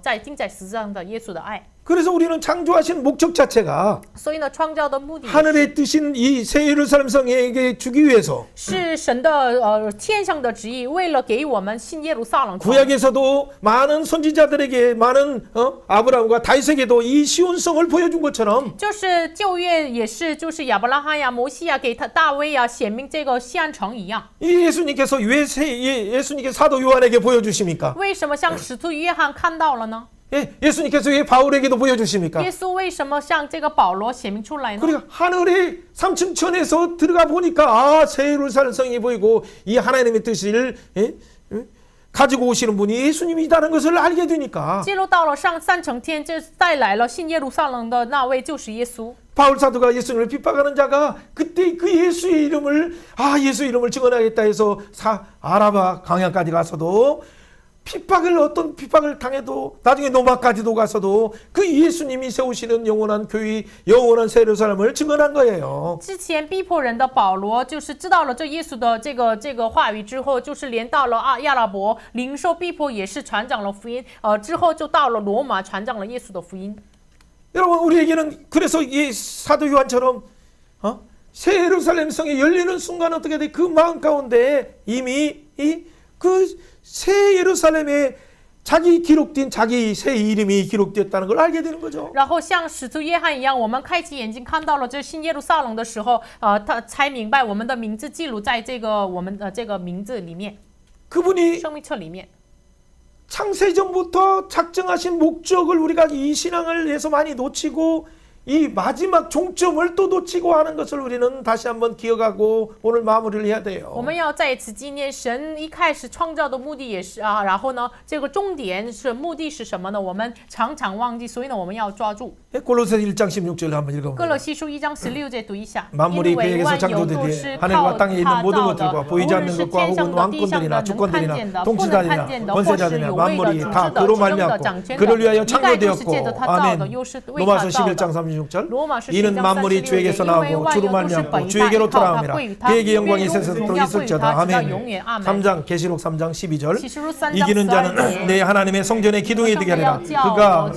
在钉在十字上的耶稣的爱。 그래서 우리는 창조하신 목적 자체가 所以呢，创造的目的 하늘에 뜨신 이 새 예루살렘 성에게 주기 위해서 是神的天上的旨意，为了给我们新耶路撒冷城。 구약에서도 많은 선지자들에게 많은 아브라함과 다윗에게도 이 시온성을 보여준 것처럼 就是旧约也是，就是亚伯拉罕呀、摩西呀，给他大卫呀显明这个西安城一样。 이 예수님께서 왜 예수님께 사도 요한에게 보여주십니까? 为什么像使徒约翰看到了呢？ 예수님께서 왜 바울에게도 보여주십니까? 耶稣为什么向这个保罗显明出来呢？ 그러니까 하늘의 삼층천에서 들어가 보니까 새 예루살렘 성이 보이고 이 하나님의 뜻을 가지고 오시는 분이 예수님이라는 것을 알게 되니까 记录到了上三层天，这带来了新耶路撒冷的那位就是耶稣。 바울 사도가 예수님을 핍박하는 자가 그때 그 예수의 이름을 예수 이름을 증언하겠다 해서 아라바 강야까지 가서도 어떤 핍박을 당해도 나중에 노마까지도 가서도 그 예수님이 세우시는 영원한 교회, 영원한 새 예루살렘을 증언한 거예요. 之前逼迫人的保罗，就是知道了这耶稣的这个话语之后，就是连到了亚拉伯，领受逼迫也是传讲了福音，之后就到了罗马，传讲了耶稣的福音。 여러분 우리에게는 그래서 이 사도 요한처럼 새 예루살렘 성이 열리는 순간 어떻게 돼? 그 마음 가운데 이미 그 새 예루살렘에 자기 기록된 자기 새 이름이 기록됐다는 걸 알게 되는 거죠. 然后像使徒约翰一样，我们开启眼睛看到了这新耶路撒冷的时候，他才明白我们的名字记录在这个我们的这个名字里面， 그분이 生命册里面。 창세전부터 작정하신 목적을 우리가 이 신앙을 위해서 많이 놓치고 이 마지막 종점을 또 놓치고 하는 것을 우리는 다시 한번 기억하고 오늘 마무리를 해야 我 돼요. 们要再一次纪念神一开始创造的目的也是然后呢，这个终点是目的是什么呢？我们常常忘记，所以呢，我们要抓住。 골로새 1장 16절 한번 哥罗 읽어보세요. 西书1章16节读一下。 만물이 因为 그에게서 万有都 창조되되 是 하늘과 靠 땅에 있는 他 모든 造 것들과 的，无 보이지 论 않는 是 것과 天上 혹은 的、地上的、 왕권들이나 能看见 주권들이나 的、不能 통치자들이나 看见的，或是 권세자들이나 有位的、 만물이 统 다 治的、 그로 执政的、 말미암고 掌权的， 그를 위하여 一概都是借着 창조되었고 他造的， 아멘. 又是为他 로마서 造 11장 的。 36절 罗马书 이는 11장 만물이 36节， 주에게서 因为 나오고 万 주로 有都是 말미암고 本于他， 주에게로 依靠他， 돌아옵니다. 归于他， 그에게 愿 영광이 荣 세세토록 荣耀归于 있을지어다 他，直到 아멘. 永远。阿门。 3장 계시록 3장 12절 启示录3章 이기는 12 자는 节。 내 하나님의 성전의 기둥이 되게 하리라. 그가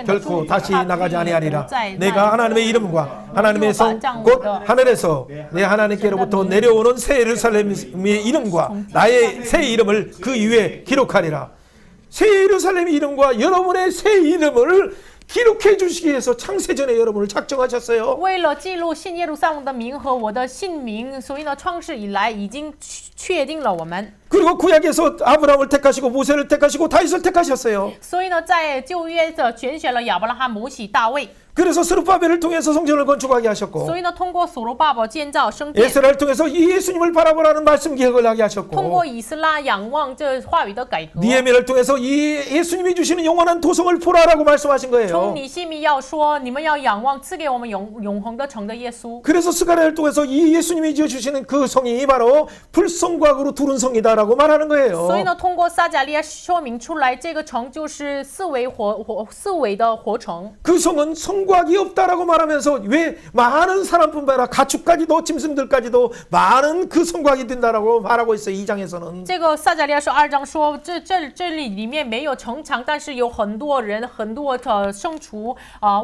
결코 다시 나가지 아니하리라. 내가 하나님의 이름과 하나님의 성 곧 하늘에서 내 하나님께로부터 내려오는 새 예루살렘의 이름과 나의 새 이름을 그 위에 기록하리라. 새 예루살렘의 이름과 여러분의 새 이름을 기록해 주시기 위해서 창세전에 여러분을 작정하셨어요. 为了记录新耶路撒冷的名和我的姓名，所以呢，创世以来已经确定了我们。 그리고 구약에서 아브라함을 택하시고 모세를 택하시고 다윗을 택하셨어요. 所以呢，在旧约的拣选了亚伯拉罕、摩西、大卫。 그래서 스룹바벨을 통해서 성전을 건축하게 하셨고 所以呢，通过所罗巴伯建造圣殿， 에스라를 통해서 이 예수님을 바라보라는 말씀 기억을 하게 通 하셨고 过以斯拉仰望这话语的改革。 니에미를 통해서 이 예수님이 주시는 영원한 도성을 보라라고 말씀하신 从 거예요. 尼西米要说，你们要仰望赐给我们永恒的城的耶稣。 그래서 스가랴를 통해서 이 예수님이 지어주시는 그 성이 바로 불성곽으로 두른 성이다라고 말하는 所以 거예요. 呢，通过撒迦利亚说明出来，这个城就是四维的活城。 그 성은 성곽이 없다라고 말하면서 왜 많은 사람뿐만 아니라 가축까지도 짐승들까지도 많은 그 성곽이 된다라고 말하고 있어요. 2장에서는. 这个撒迦利亚书2章说，这里面没有城墙，但是有很多人、很多的牲畜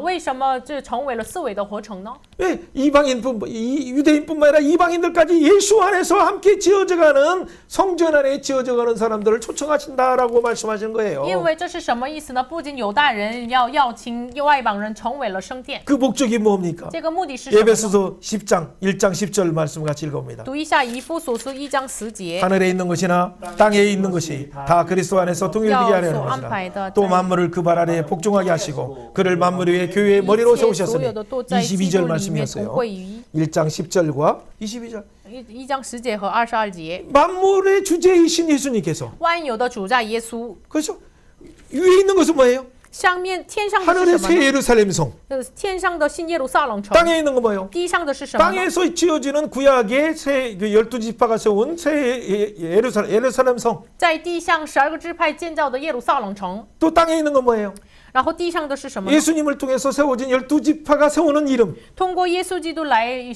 为什么这成为了四维的活城呢？ 왜 유대인뿐만 아니라 이방인들까지 예수 안에서 함께 지어져가는 성전 안에 지어져가는 사람들을 초청하신다라고 말씀하신 거예요. 因为这是什么意思呢？不仅犹大人要邀请外邦人成为为了升殿。 그 목적이 뭡니까? 这个目的是什么呢？ 에베소서 10장 1장 10절 말씀 같이 읽어봅니다. 读一下以弗所书1章10节。 하늘에 있는 것이나 땅에 있는 것이 다 그리스도 안에서 동일하게 하려는 것이라. 또 만물을 그 발 아래에 복종하게 하시고 그를 만물 위에 교회의 머리로 세우셨으니 22절 말씀이었어요. 1장 10절과 22절. 1章10节和22节。 만물의 주제이신 예수님께서 万有的主在耶稣， 그렇죠? 위에 있는 것은 뭐예요? 上面天上的是 하늘의 什么 새 呢？ 예루살렘 성. 天上的新耶路撒冷城， 땅에 있는 건 뭐예요? 地上的是什么呢？ 땅에서 지어지는 구약의 새 12지파가 세운 새 예루살렘 성. 在地上12个支派建造的耶路撒冷城， 또 땅에 있는 건 뭐예요? 然后地上的是什么呢？ 예수님을 통해서 세워진 12지파가 세우는 이름. 通过耶稣基督来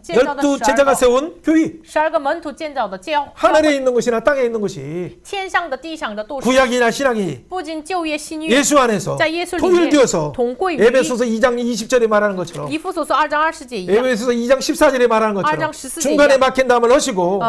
建造的 12제자가 세운 교회. 12个门徒建造的教 하늘에 있는 것이나 땅에 있는 것이 天上的地上的都是 구약이나 신약이 不仅旧约新约 예수 안에서 在耶稣里面 통일되어서 同归于 에베소서 2장 20절에 말하는 것처럼 以弗所说2章20节一样， 에베소서 2장 14절에 말하는 것처럼 2장 14 중간에 막힌 담을 하시고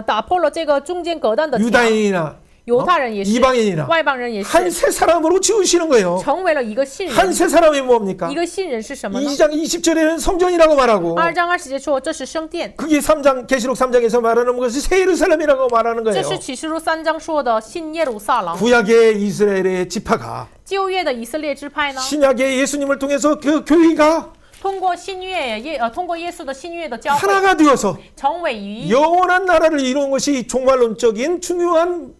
打破了这个中间隔断的墙， 유다인이나 犹太人也是， 이방인이나 外邦人也是， 한 세 사람으로 지으시는 거예요. 成为了一个信人。 한 세 사람이 뭡니까? 一个信人是什么呢？ 2장 20절에는 성전이라고 말하고 2章20节说这是圣殿， 그게 3장 계시록 3장에서 말하는 것이 새 예루살렘이라고 말하는 这 거예요. 是启示录3章说的新耶路撒冷。 구약의 이스라엘의 지파가 旧约的以色列支派呢， 신약의 예수님을 통해서 그 교회가 通过新约通过耶稣的新约的教会， 하나가 되어서 成为于 영원한 나라를 이루는 것이 종말론적인 중요한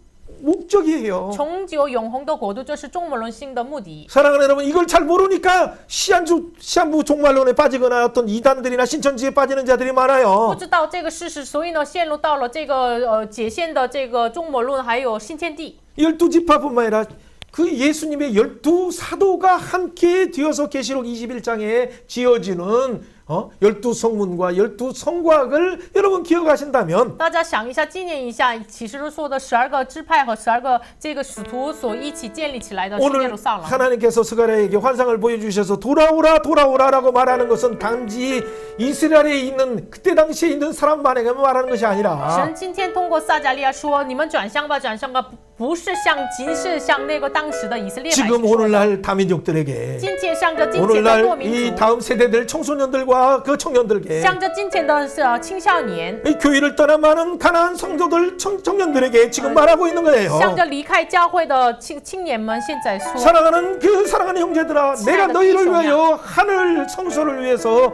목적이에요. 永久永恒的国度，这是众魔论性的目的。 사랑하는 여러분, 이걸 잘 모르니까 시한부 종말론에 빠지거나 어떤 이단들이나 신천지에 빠지는 자들이 不 많아요. 知道这个事实，所以呢，陷入到了这个解限的这个众魔论，还有新天地。 12지파뿐만 아니라 그 예수님의 12사도가 함께 되어서 계시록 21장에 지어지는 12성문과 12성곽을 여러분 기억하신다면 大家想一下，纪念一下启示录说的12个支派和12个这个使徒所一起建立起来的新耶 오늘 路撒冷。 하나님께서 스가랴에게 환상을 보여주셔서 돌아오라라고 말하는 것은 단지 이스라엘에 있는 그때 당시에 있는 사람만에게 말하는 것이 아니라 神今天通过撒迦利亚说：“你们转向吧，转向吧，不是仅是向那个当时的以色列百姓 지금 说的。 오늘날 다민족들에게 今天向着今天的 오늘날 多民 이 族， 다음 세대들 청소년들과 그 청년들에게 向着今天的青少年， 이 교회를 떠나 많은 가난한 성도들 청년들에게 지금 말하고 있는 거예요. 向着离开教会的青年们，现在说： 사랑하는 형제들아, 내가 너희를 위하여 하늘 성소를 위해서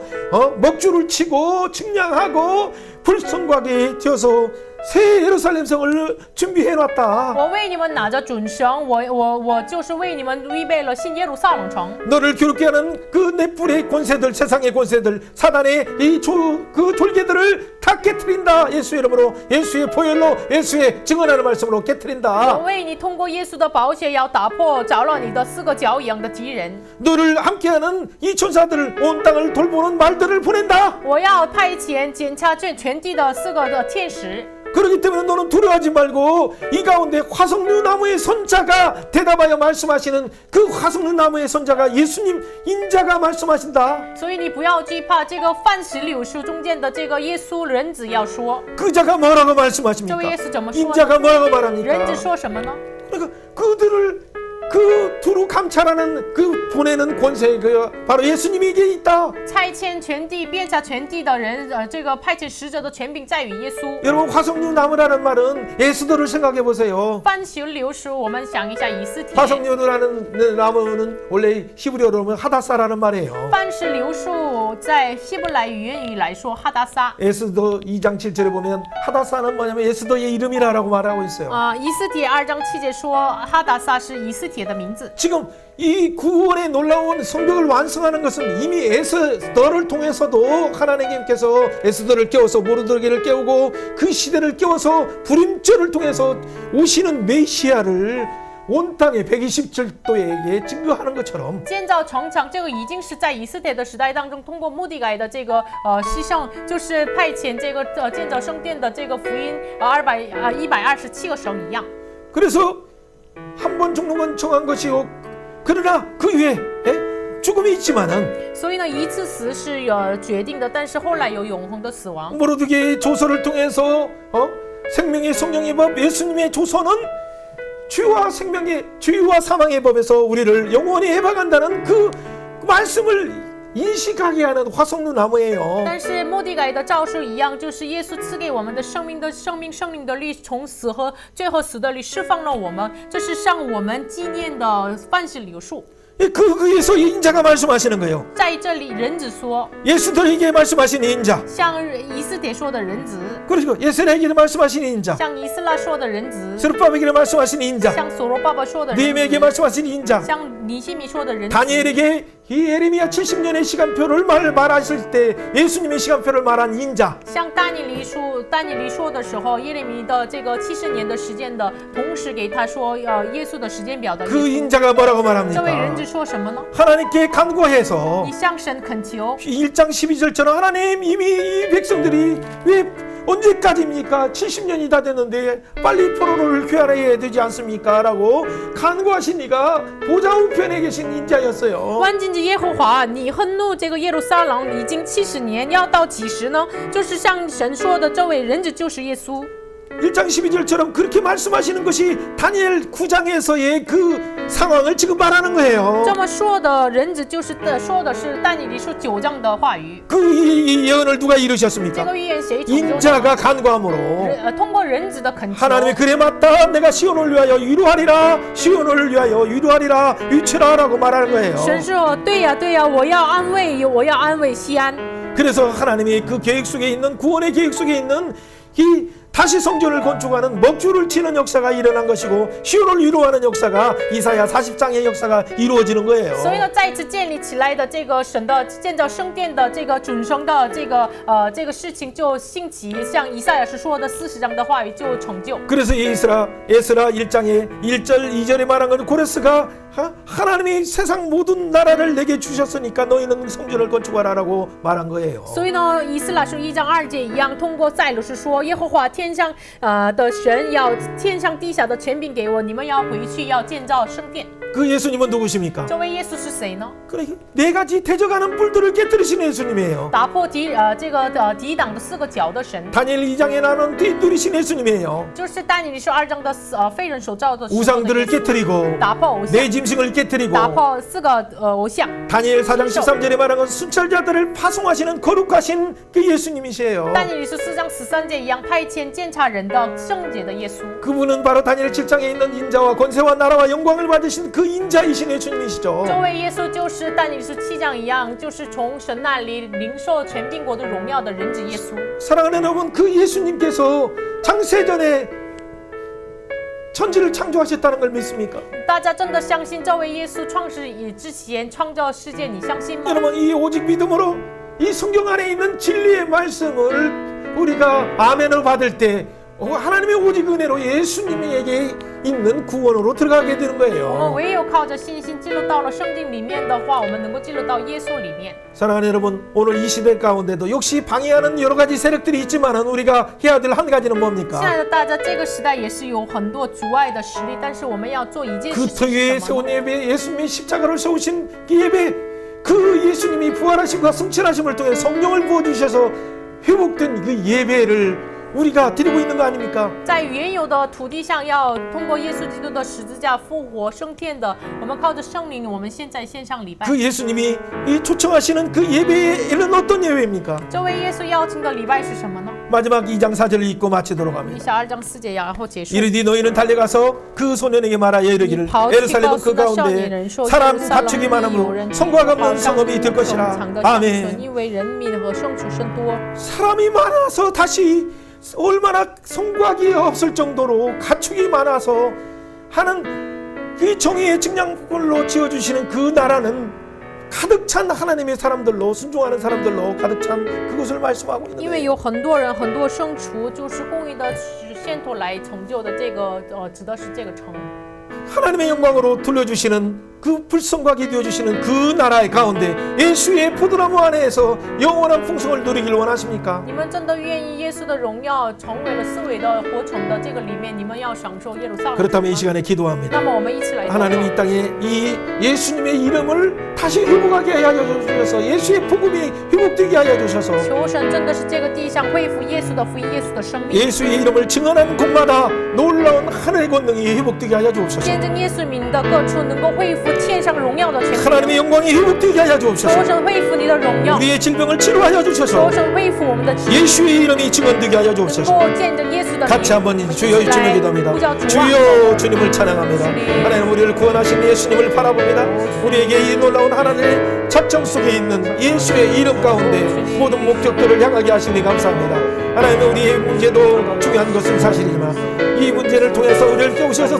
먹줄을 치고 측량하고 불성곽에 되어서 새 예루살렘 성을 준비해 놨다. 我为你们拿着准绳，我就是为你们预备了新耶路撒冷城。 너를 괴롭게 하는 그 넷불의 권세들, 세상의 권세들, 사단의 그 졸개들을 다 깨트린다. 예수의 이름으로, 예수의 보혈로, 예수의 증언하는 말씀으로 我 깨트린다. 为你通过耶稣的宝血，要打破着了你的4个脚一样的敌人。 너를 함께하는 이 천사들, 온 땅을 돌보는 말들을 보낸다. 我要派遣检查全地的4个的天使。 그렇기 때문에 너는 두려워하지 말고 이 가운데 화석류 나무의 선자가 대답하여 말씀하시는 그 화석류 나무의 선자가 예수님 인자가 말씀하신다. 所以你不要惧怕这个范石榴树中间的这个耶稣人子要说， 그 자가 뭐라고 这位 말씀하십니까? 耶稣怎么说呢？ 인자가 뭐라고 人子 말합니까? 说什么呢？ 그러니까 그들을 그 두루 감찰하는 그 보내는 권세 그 바로 예수님에게 있다. 差遣全地鞭查全地的人，这个派遣使者的权柄在于耶稣。 여러분 화석류 나무라는 말은 에스더를 생각해 보세요. 范石榴树，我们想一下以斯帖。 화석류라는 나무는 원래 히브리어로 하면 하다사라는 말이에요. 范石榴树在希伯来语言语来说哈达撒。 에스더 2장 7절에 보면 하다사는 뭐냐면 에스더의 이름이라고 말하고 있어요. 以斯帖2章7节说哈达撒是以斯帖的名字。 지금 이 구원의 놀라운 성벽을 완성하는 것은 이미 에스더를 통해서도 하나님께서 에스더를 깨워서 모르드게를 깨우고 그 시대를 깨워서 불임절을 통해서 오시는 메시아를 온 땅의 127도에게 증거하는 것처럼 建造城墙，这个已经是在以斯帖的时代当中，通过穆迪改的这个牺牲，就是派遣这个建造圣殿的这个福音127个省一样。 그래서 한 번 죽는 건 정한 것이요 그러나 그 위에 죽음이 있지만은 所以呢，一次死是决定的，但是后来有永恒的死亡。 모르드게의 조서를 통해서 생명의 성령의 법 예수님의 조서는 죄와 사망의 법에서 우리를 영원히 해방한다는 그 말씀을 인식하게 하는 화석류 나무예요. 但是末底改的诏书一样，就是耶稣赐给我们的生命圣灵的力，从死和最后死的力释放了我们，这是向我们纪念的范式柳树。 거기에서 인자가 말씀하시는 거예요. 在这里，人子说， 예수들에게 말씀하신 인자, 向以斯帖说的人子， 그리고 예수에게 말씀하신 인자, 向以斯拉说的人子， 스룹바벨에게 말씀하신 인자, 向所罗巴伯说的人 느헤미야에게 子， 말씀하신 인자, 向尼希米说的人子， 다니엘에게 이 예레미야 70년의 시간표를 말하실 때 예수님의 시간표를 말한 인자. 向但以理说的时候，耶利米的这个70年的时间的同时给他说，耶稣的时间表的耶 그 稣。 인자가 뭐라고 这位人 말합니까? 子说什么呢？ 하나님께 간구해서 你向神恳求， 1장 12절처럼 하나님 이미 이 백성들이 왜 언제까지입니까? 70년이 다 됐는데 빨리 포로를 귀환해야 되지 않습니까? 라고 간구하신 이가 보좌 우편에 계신 인자였어요. 万军之耶和华，你恨怒这个耶路撒冷已经70年，要到几时呢？就是向神说的这位人子就是耶稣。 1장 12절처럼 그렇게 말씀하시는 것이 다니엘 9장에서의 그 상황을 지금 말하는 거예요. 这么说的人子就是说的是但以理书9章的话语。 그 예언을 누가 这 이루셨습니까? 个预言谁成就的？ 인자가 간구함으로 通过人子的恳求。 하나님이 그래 맞다 내가 시온을 위하여 위로하리라 시온을 위하여 위로하리라 위치라라고 말하는 거예요. 神说：“对呀，对呀，我要安慰西安。” 그래서 하나님이 그 계획 속에 있는 구원의 계획 속에 있는 이 다시 성전을 건축하는 먹줄을 치는 역사가 일어난 것이고 시온을 위로하는 역사가 이사야 40장의 역사가 이루어지는 거예요. 所以呢，再次建立起来的这个神的建造圣殿的这个准绳的这个事情就兴起，像以赛亚是说的40章的话语就成就。 그래서 에스라 1장에 1절 2절에 말한 건 고레스가 하나님이 세상 모든 나라를 내게 주셨으니까 너희는 성전을 건축하라라고 말한 거예요. 所以呢，以斯拉书1章2节一样，通过赛鲁是说，耶和华天上的神要天上地下的权柄给我，你们要回去要建造圣殿。 그 예수님은 누구십니까? 这位耶稣是谁呢？ 그래, 네 가지 대적하는 뿔들을 깨뜨리시는 예수님이에요. 打破抵挡的4个角的神， 다니엘 2장에 나눈 뒤누리신 예수님이에요. 就是但以理书2章的非人所造的时候的 우상들을 耶稣 깨뜨리고 打破偶像， 내 짐승을 깨뜨리고 打破4个偶像。 다니엘 4장 13절에 말한 건 순찰자들을 파송하시는 거룩하신 그 예수님이시에요. 但以理书4章13节一样，派遣监察人的圣洁的耶稣。 그분은 바로 다니엘 7장에 있는 인자와 권세와 나라와 영광을 받으신 그 인자이신 예수님이시죠. 这位耶稣就是但以理书7章一样，就是从神那里领受权柄国的荣耀的人子耶稣。 사랑하는 여러분, 그 예수님께서 창세전에 천지를 창조하셨다는 걸 믿습니까? 大家真的相信这位耶稣创世以之前创造世界？你相信吗？ 여러분, 이 오직 믿음으로 이 성경 안에 있는 진리의 말씀을 우리가 아멘을 받을 때 하나님의 오직 은혜로 예수님에게 있는 구원으로 들어가게 되는 我们 거예요. 唯有靠着信心进入到了圣经里面的话，我们能够进入到耶稣里面。 사랑하는 여러분, 오늘 이 시대 가운데도 역시 방해하는 여러 가지 세력들이 있지만은 우리가 해야 될 한 가지는 亲 뭡니까? 爱的大家，这个时代也是有很多阻碍的实力，但是我们要做一件 그 事情 특유의 是什么 세운 呢？ 예배, 예수님이 십자가를 세우신 그 예배, 그 예수님이 부활하심과 승천하심을 통해 성령을 부어주셔서 회복된 그 예배를 우리가 드리고 있는 거 아닙니까? 在原有的土地上，要通过耶稣基督的十字架复活升天的，我们靠着圣灵，我们现在线上礼拜。 그 예수님이 이 초청하시는 그 예배에는 어떤 예배입니까? 这位耶稣邀请的礼拜是什么呢？ 마지막 2장 4절을 읽고 마치도록 以 합니다. 下2章4节，然后结束。 이르디 너희는 달려가서 그 소년에게 말하여 이르기를 예루살렘은 그 가운데 사람 가축이 많으므로 성과가 없는 성읍이 될 것이라. 아멘. 因为人民和牲畜甚多， 사람이 많아서 다시 얼마나 성곽이 없을 정도로 가축이 많아서 하는 그 정의의 측량꼴로 지어주시는 그 나라는 가득 찬 하나님의 사람들로 순종하는 사람들로 가득 찬 그것을 말씀하고 있는 因为 거예요. 有很多人、很多牲畜，就是公义的线头来成就的这个指的是这个城。 하나님의 영광으로 돌려주시는 그 불성곽이 되어주시는 그 나라의 가운데 예수의 포도나무 안에서 영원한 풍성을 누리길 원하십니까? 你们真的愿意耶稣的荣耀成为了四维的活城的这个里面，你们要享受耶路撒冷。 그렇다면 이 시간에 기도합니다. 那么我们一起来祷告。 하나님 이 땅에 이 예수님의 이름을 다시 회복하게 하여 주셔서 예수의 복음이 회복되게 하여 주셔서 求神真的是这个地上恢复耶稣的福音、耶稣的生命， 예수의 이름을 증언하는 곳마다 놀라운 하늘의 권능이 회복되게 하여 주옵소서. 见证耶稣名的各处能够恢复服天上荣耀的权柄， 하나님의 영광이 회복되게 하여 求 주옵소서. 神恢复你的荣耀， 우리의 질병을 치료하여 求 주셔서 神恢复我们的疾病， 예수의 이름이 증언되게 하여 能 주옵소서. 够见证耶稣的 같이 名。 한번 我们一 주여 起 주님 来 기도합니다. 呼叫主啊， 주여 주님을 찬양합니다. 하나님 우리를 구원하신 예수님을 바라봅니다. 우리에게 이 놀라운 하나님의 작정 속에 있는 예수의 이름 가운데 모든 목적들을 향하게 하시니 감사합니다. 하나님 우리의 문제도 중요한 것은 사실이지만 이 문제를 통해서 우리를 깨우셔서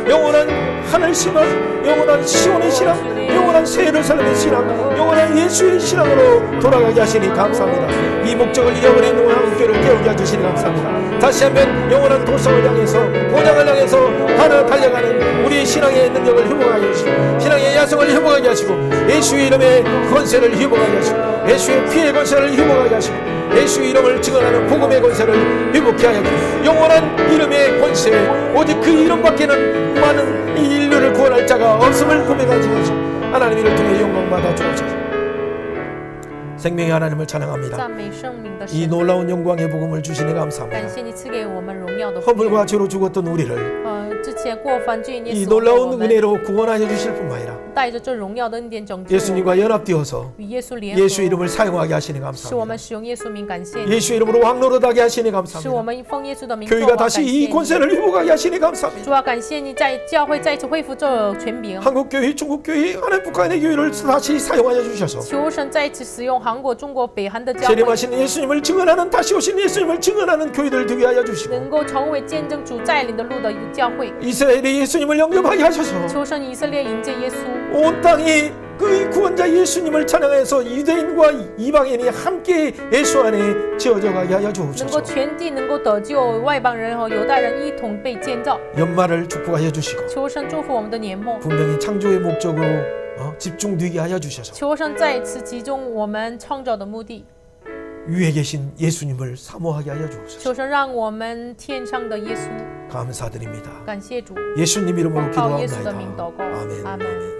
영원한 하늘 신앙, 영원한 시온의 신앙, 영원한 새해를 살리는 신앙, 영원한 예수의 신앙으로 돌아가게 하시니 감사합니다. 이 목적을 잃어버린 한국교회를 깨우게 해주시니 감사합니다. 다시 한번 영원한 도성을 향해서 본향을 향해서 하나 달려가는 우리의 신앙의 능력을 회복하게 하시고 신앙의 야성을 회복하게 하시고 예수의 이름의 권세를 회복하게 하시고 예수의 피의 권세를 회복하게 하시고 예수의 이름을 증언하는 복음의 권세를 회복케 하여 주시고 영원한 이름의 권세 오직 그 이름밖에는 많은 이 인류를 구원할 자가 없음을 고백하지 마시고 하나님 이를 통해 영광받아 주옵소서. 생명의 하나님을 찬양합니다. 赞美生命的 이 神， 놀라운 영광의 복음을 주시니 感 감사합니다. 谢你赐给我们荣耀的福音。 허물과 죄로 죽었던 우리를 之前过犯罪孽 이 死亡的我 놀라운 们， 은혜로 구원하여 주실 뿐만 아니라 带着这荣耀的恩典拯救我们， 예수님과 연합되어서 与耶稣联合， 예수 이름을 사용하게 하시니 使我 감사합니다. 们使用耶稣名感谢你， 예수 이름으로 왕노릇하게 하시니 使我 감사합니다. 们奉耶稣的名做 교회가 王感 다시 谢 이 你。 권세를 회복하게 하시니 감사합니다. 主啊，感谢你在教会再次恢复这权柄， 한국교회, 중국교회, 하나님 북한의 교회를 다시 사용하여 주셔서 求神再次使用韩国、中国、北韩的教会， 재림하신 예수님을 증언하는 다시 오신 예수님을 증언하는 교회들 되게 하여 주시고 能够成为见证主带领的路的教会。 이스라엘이 예수님을 영접하게 하셔서 求神以色列迎接耶稣， 온 땅이 그 구원자 예수님을 찬양해서 유대인과 이방인이 함께 예수 안에 지어져 가게 하여 能够 주옵소서. 全地能够得救，外邦人和犹太人一同被建造。 연말을 축복하여 주시고 求神祝福我们的年末， 분명히 창조의 목적으로 집중되게 하여 주셔서 求神再次集中我们创造的目的， 위에 계신 예수님을 사모하게 하여 주옵소서. 求神让我们天上的耶稣， 감사드립니다. 感谢主， 예수님 이름으로 靠耶稣的名 기도합니다. 祷告， 아멘. 阿门。